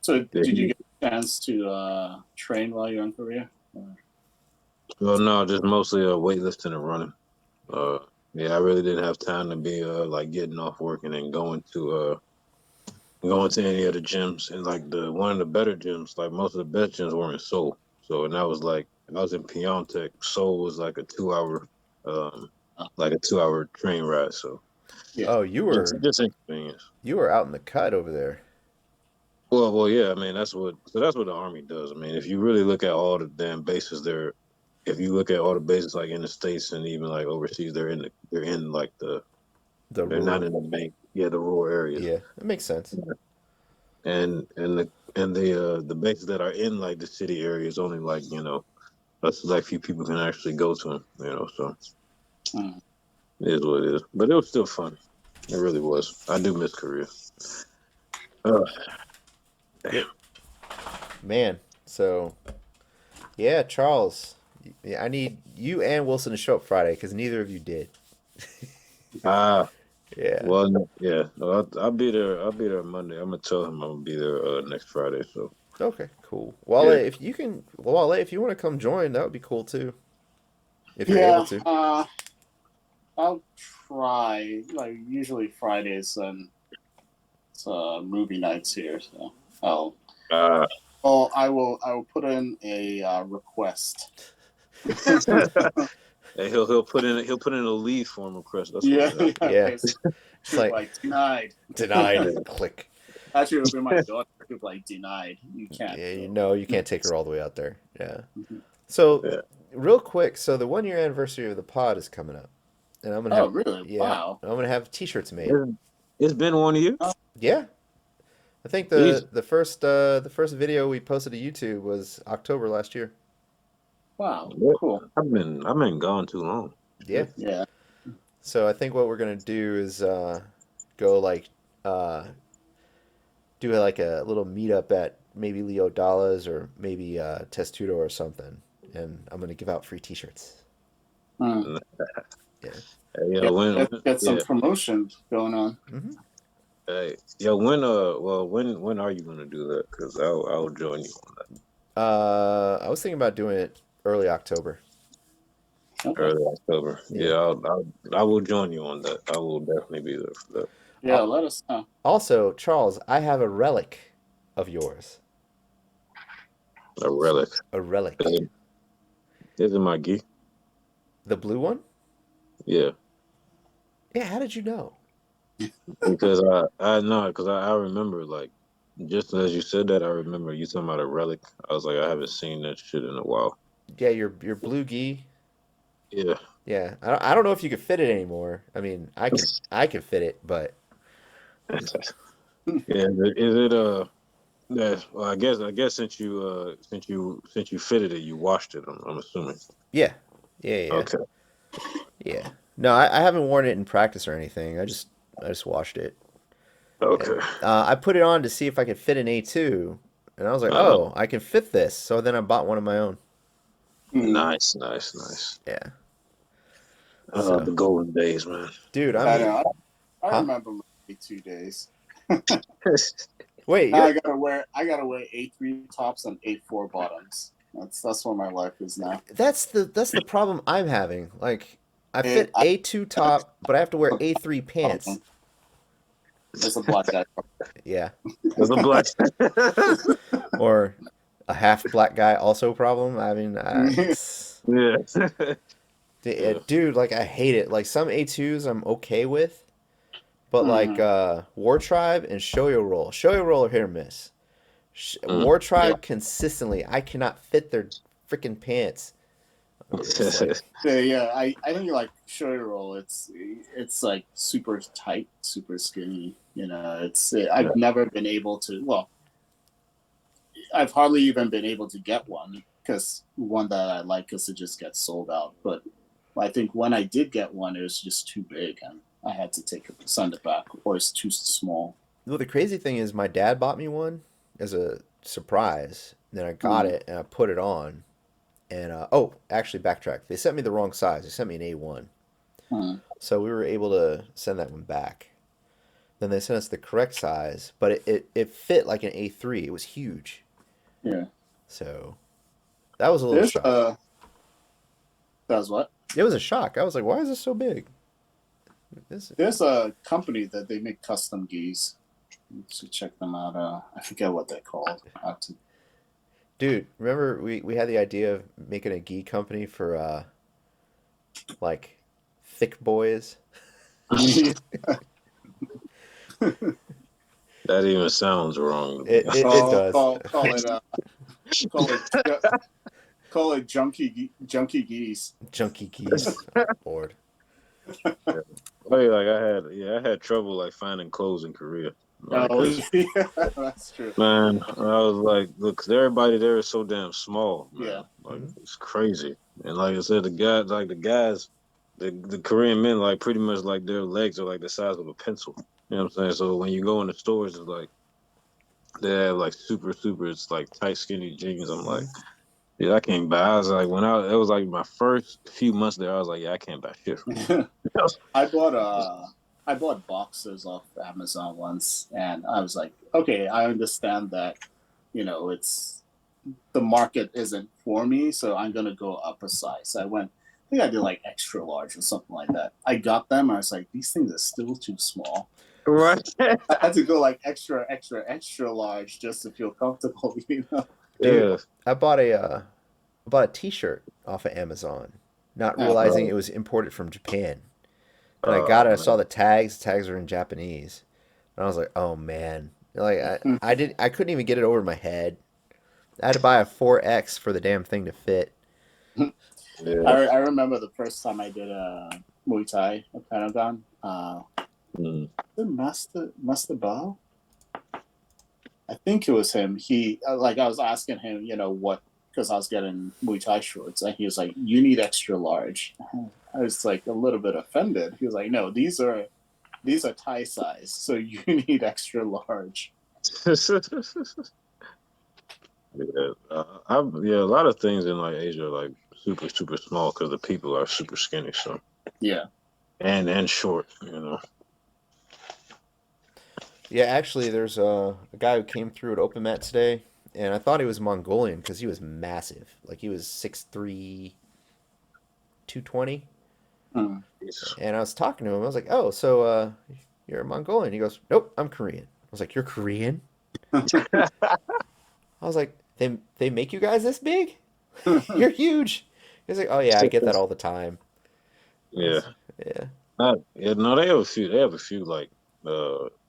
So did you get a chance to train while you're in Korea? Well, no, just mostly weightlifting and running. Yeah, I really didn't have time to be like getting off work and then going to any of the gyms, and like one of the better gyms, like most of the best gyms were in Seoul. So and I was in Pyeongtaek. Seoul was like a 2 hour train ride. So Yeah. Oh, you just inconvenience. were out in the cut over there. Well, yeah. I mean, that's what the Army does. I mean, if you really look at all the damn bases there, if you look at all the bases like in the States and even like overseas, they're in like they're not in the main, the rural areas. Yeah, that makes sense. And the bases that are in like the city areas only like a select few people can actually go to them. So Mm. it is what it is. But it was still fun. It really was. I do miss Korea. Man, so yeah, Charles, I need you and Wilson to show up Friday because neither of you did. Yeah. Well, yeah. No, I'll be there. I'll be there Monday. I'm gonna tell him I'm gonna be there next Friday. So Okay, cool. Wale, if you want to come join, that would be cool too. If you're able to. I'll try. Like usually Fridays and it's movie nights here, so I will put in a request. Hey, he'll put in a leave form request. That's Yeah. It's like denied. Click. Actually, it'll be my daughter who's like denied. You can't. Yeah, you can't take her all the way out there. Yeah. Mhm. So, real quick, so the 1 year anniversary of the pod is coming up, and I'm gonna have Really? yeah, Wow. I'm gonna have T-shirts made. It's been 1 year. Yeah. I think the first video we posted to YouTube was October last year. Wow. Cool. I've been gone too long. Yeah. Yeah. So I think what we're gonna do is go do like a little meetup at maybe Leo Dalla's or maybe Testudo or something, and I'm gonna give out free T-shirts. Mm. Yeah. Hey, Get some promotion going on. Mm-hmm. Hey, when are you gonna do that? Because I'll join you on that. I was thinking about doing it early October. Okay. Early October. Yeah, I will join you on that. I will definitely be there for that. Yeah, let us know. Also, Charles, I have a relic of yours. A relic. A relic. Is it my gi? The blue one? Yeah. Yeah, how did you know? Because I know, because I remember, like, just as you said that, I remember you talking about a relic. I was like, I haven't seen that shit in a while. Yeah, your blue gi. Yeah. Yeah, I don't know if you could fit it anymore. I mean, I can fit it, but Yeah. Is it yeah, well, I guess since you fitted it, you washed it. I'm assuming. yeah, yeah. Okay. Yeah. No, I haven't worn it in practice or anything. I just watched it. And, Okay. I put it on to see if I could fit an A2, and I was like, Uh, oh, I can fit this. So then I bought one of my own. Mhm. nice. Yeah. So, The golden days, man. dude, I I mean, know. I huh? remember my 2 days. Wait, Now you're I gotta wear A3 tops and A4 bottoms. That's what my life is now. that's the problem I'm having. Like, I It, fit I, A2 top, but I have to wear A3 pants. problem. It's a black guy. Yeah. There's a black. Or a half black guy also problem. I mean, Yeah. Yeah. dude, like I hate it. Like some A2s I'm okay with, but like Mhm. War Tribe and Shoyo Roll. Shoyo Roll are hit or miss. Mm. War Yeah. Tribe consistently, I cannot fit their freaking pants. It's like, Yeah. I think like shoyu roll. It's like super tight, super skinny. Yeah. I've never been able to. Well, I've hardly even been able to get one because one that I like because it just gets sold out. But I think when I did get one, it was just too big and I had to send it back, or it's too small. well, the crazy thing is my dad bought me one as a surprise. Then I got Mm. it and I put it on. And oh, actually, backtrack. They sent me the wrong size. They sent me an A1. Mm. So we were able to send that one back. Then they sent us the correct size, but it fit like an A3. It was huge. Yeah. So that was a little There's shock. That's what. It was a shock. I was like, why is this so big? This, There's a company that they make custom gis. You should check them out. I forget what they're called. dude, remember we had the idea of making a gi company for like thick boys? That even sounds wrong. It does. Call it junkie geese. Junkie geese. Bored. I had trouble like finding clothes in Korea. Like, Oh, 'cause, yeah, that's true. man, I was like, look, 'cause everybody there is so damn small, man. Yeah. Like Mhm. it's crazy. And like I said, the Korean men, like pretty much like their legs are like the size of a pencil. You know what I'm saying? So when you go in the stores, it's like they have like super, it's like tight, skinny jeans. I'm like, yeah, I can't buy. I was like, it was like my first few months there, I was like, yeah, I can't buy shit from here. I bought boxes off Amazon once, and I was like, okay, I understand that, it's the market isn't for me, so I'm gonna go up a size. I think I did like extra large or something like that. I got them. I was like, these things are still too small. Right? I had to go like extra, extra, extra large just to feel comfortable. Dude, Yeah. I bought a T-shirt off of Amazon, not Yeah. realizing it was imported from Japan. And I got it. I saw the tags. The tags are in Japanese, and I was like, "Oh man!" Like I couldn't even get it over my head. I had to buy a 4X for the damn thing to fit. Yeah. I remember the first time I did Muay Thai at Pentagon. Mm. Master Bao? I think it was him. He I was asking him, what, because I was getting Muay Thai shorts, and he was like, "You need extra large." I was like a little bit offended. He was like, "No, these are Thai size, so you need extra large." Yeah, a lot of things in like Asia are like super small because the people are super skinny, so Yeah. and short, you know. Yeah, actually, there's a guy who came through at Open Mat today, and I thought he was Mongolian because he was massive. Like he was 6'3", 220. Mm. And I was talking to him. I was like, "Oh, so you're a Mongolian?" He goes, "Nope, I'm Korean." I was like, "You're Korean?" I was like, they make you guys this big? You're huge. He's like, oh yeah, I get that all the time. Yeah. Yeah. Yeah, no, they have a few. They have a few like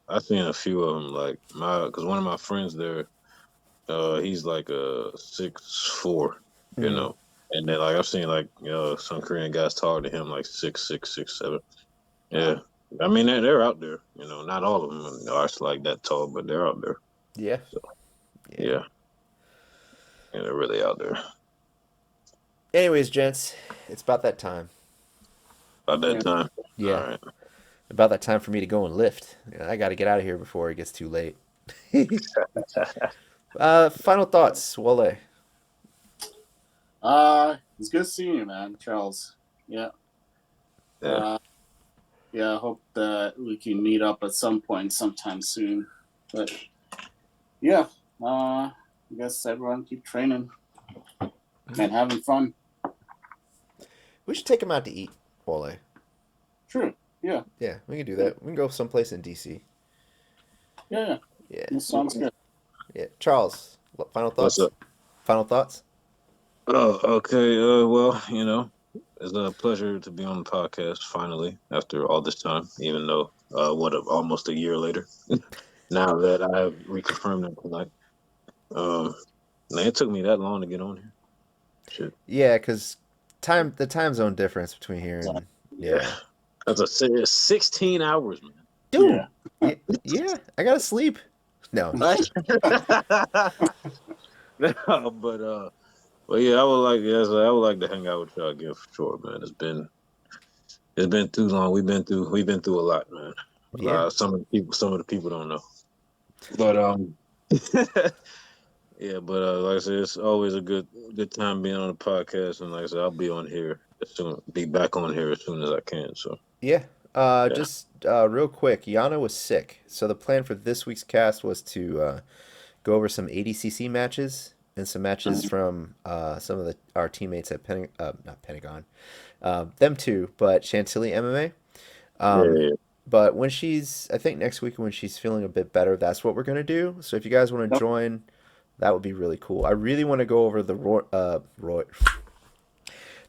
I've seen a few of them like because one of my friends there, he's like a 6'4", you Mm. know, and then like I've seen like some Korean guys taller than him like 6'6", 6'7". Yeah, I mean they're out there. You know, not all of them are like that tall, but they're out there. Yeah. So Yeah. yeah, yeah, they're really out there. Anyways, gents, it's about that time. About that Yeah. time. Yeah. All right. About that time for me to go and lift. I got to get out of here before it gets too late. Final thoughts, Wole. It's good seeing you, man, Charles. Yeah. Yeah. Yeah, I hope that we can meet up at some point sometime soon. But yeah, I guess everyone keep training and having fun. We should take him out to eat, Wole. True. Yeah. Yeah, we can do that. We can go someplace in DC. Yeah. Yeah. That sounds good. Yeah. Charles, final What's thoughts? up? Final thoughts? Oh, okay. Well, it's a pleasure to be on the podcast finally after all this time, even though almost a year later. Now that I have reconfirmed it tonight. Man, it took me that long to get on here. Shit. Yeah, because the time zone difference between here and yeah. That's 16 hours, man. Dude. Yeah, I gotta sleep. No. No, but yeah, I would like to hang out with y'all again for sure, man. It's been too long. We've been through a lot, man. Yeah. Some of the people don't know. But yeah, but like I said, it's always a good time being on the podcast, and like I said, I'll be back on here as soon as I can. So Yeah. Just real quick, Yana was sick, so the plan for this week's cast was to go over some ADCC matches and some matches from some of our teammates at not Pentagon, them too, but Chantilly MMA. yeah. But I think next week when she's feeling a bit better, that's what we're gonna do. So if you guys want to join, that would be really cool. I really want to go over the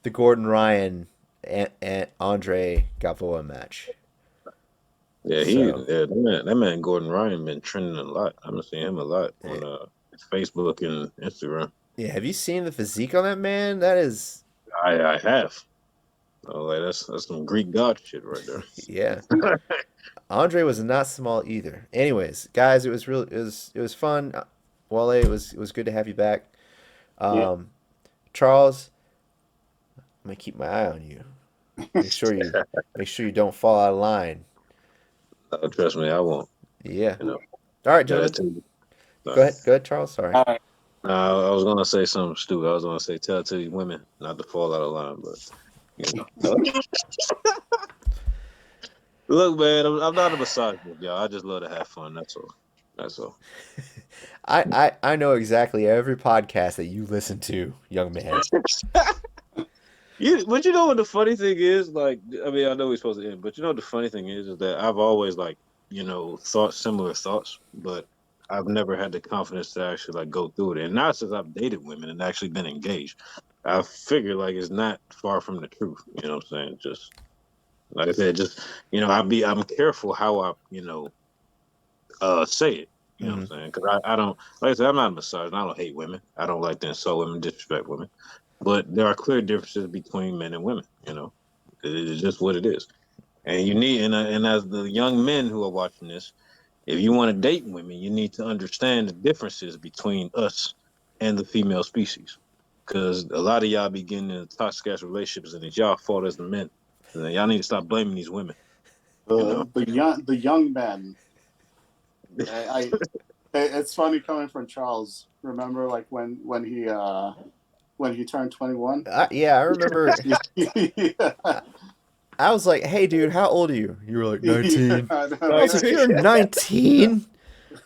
the Gordon Ryan and Andre Gavoa match. Yeah, that man Gordon Ryan been trending a lot. I've been seeing him a lot on Facebook and Instagram. Yeah, have you seen the physique on that man? That is. I have. Oh, like that's some Greek god shit right there. Yeah. Andre was not small either. Anyways, guys, it was fun. Wale, it was good to have you back. Charles, I'm gonna keep my eye on you. Make sure you don't fall out of line. Trust me, I won't. Yeah. You know. All right, gentlemen. Go ahead, Charles. Sorry. All right. I was gonna say something stupid. I was gonna say tell to these women not to fall out of line, but look, man, I'm not a misogynist, y'all. I just love to have fun. That's all. I know exactly every podcast that you listen to, young man. But you know what the funny thing is? Like, I mean, I know we're supposed to end, but you know what the funny thing is that I've always thought similar thoughts, but I've never had the confidence to actually go through it. And now since I've dated women and actually been engaged, I figure it's not far from the truth. You know what I'm saying? Just like I said, I'm careful how I say it. You know what I'm saying? Because I don't, like I said, I'm not a misogynist. I don't hate women. I don't like to insult women, disrespect women. But there are clear differences between men and women. It's just what it is. And you need, and as the young men who are watching this, if you want to date women, you need to understand the differences between us and the female species. Because a lot of y'all be getting in toxic ass relationships, and it's y'all fault as the men. And y'all need to stop blaming these women. The young men. It's funny coming from Charles. Remember, when he turned 21? Yeah, I remember. Yeah. I was like, "Hey, dude, how old are you?" You were like 19. I I was like, "You're 19."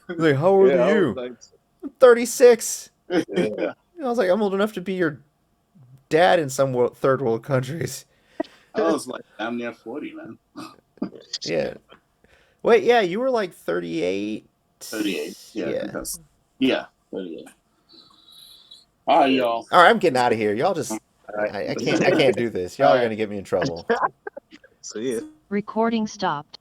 Like, how old are you? I'm 36. Yeah. I was like, "I'm old enough to be your dad in some third world countries." I was like, I'm near 40, man. Yeah. Wait, yeah, you were 38. 38. Yeah. Yeah. Yeah, 38. All right, y'all. All right, I'm getting out of here. Y'all just All right. I can't do this. Y'all All are right. gonna get me in trouble. So yeah. Recording stopped.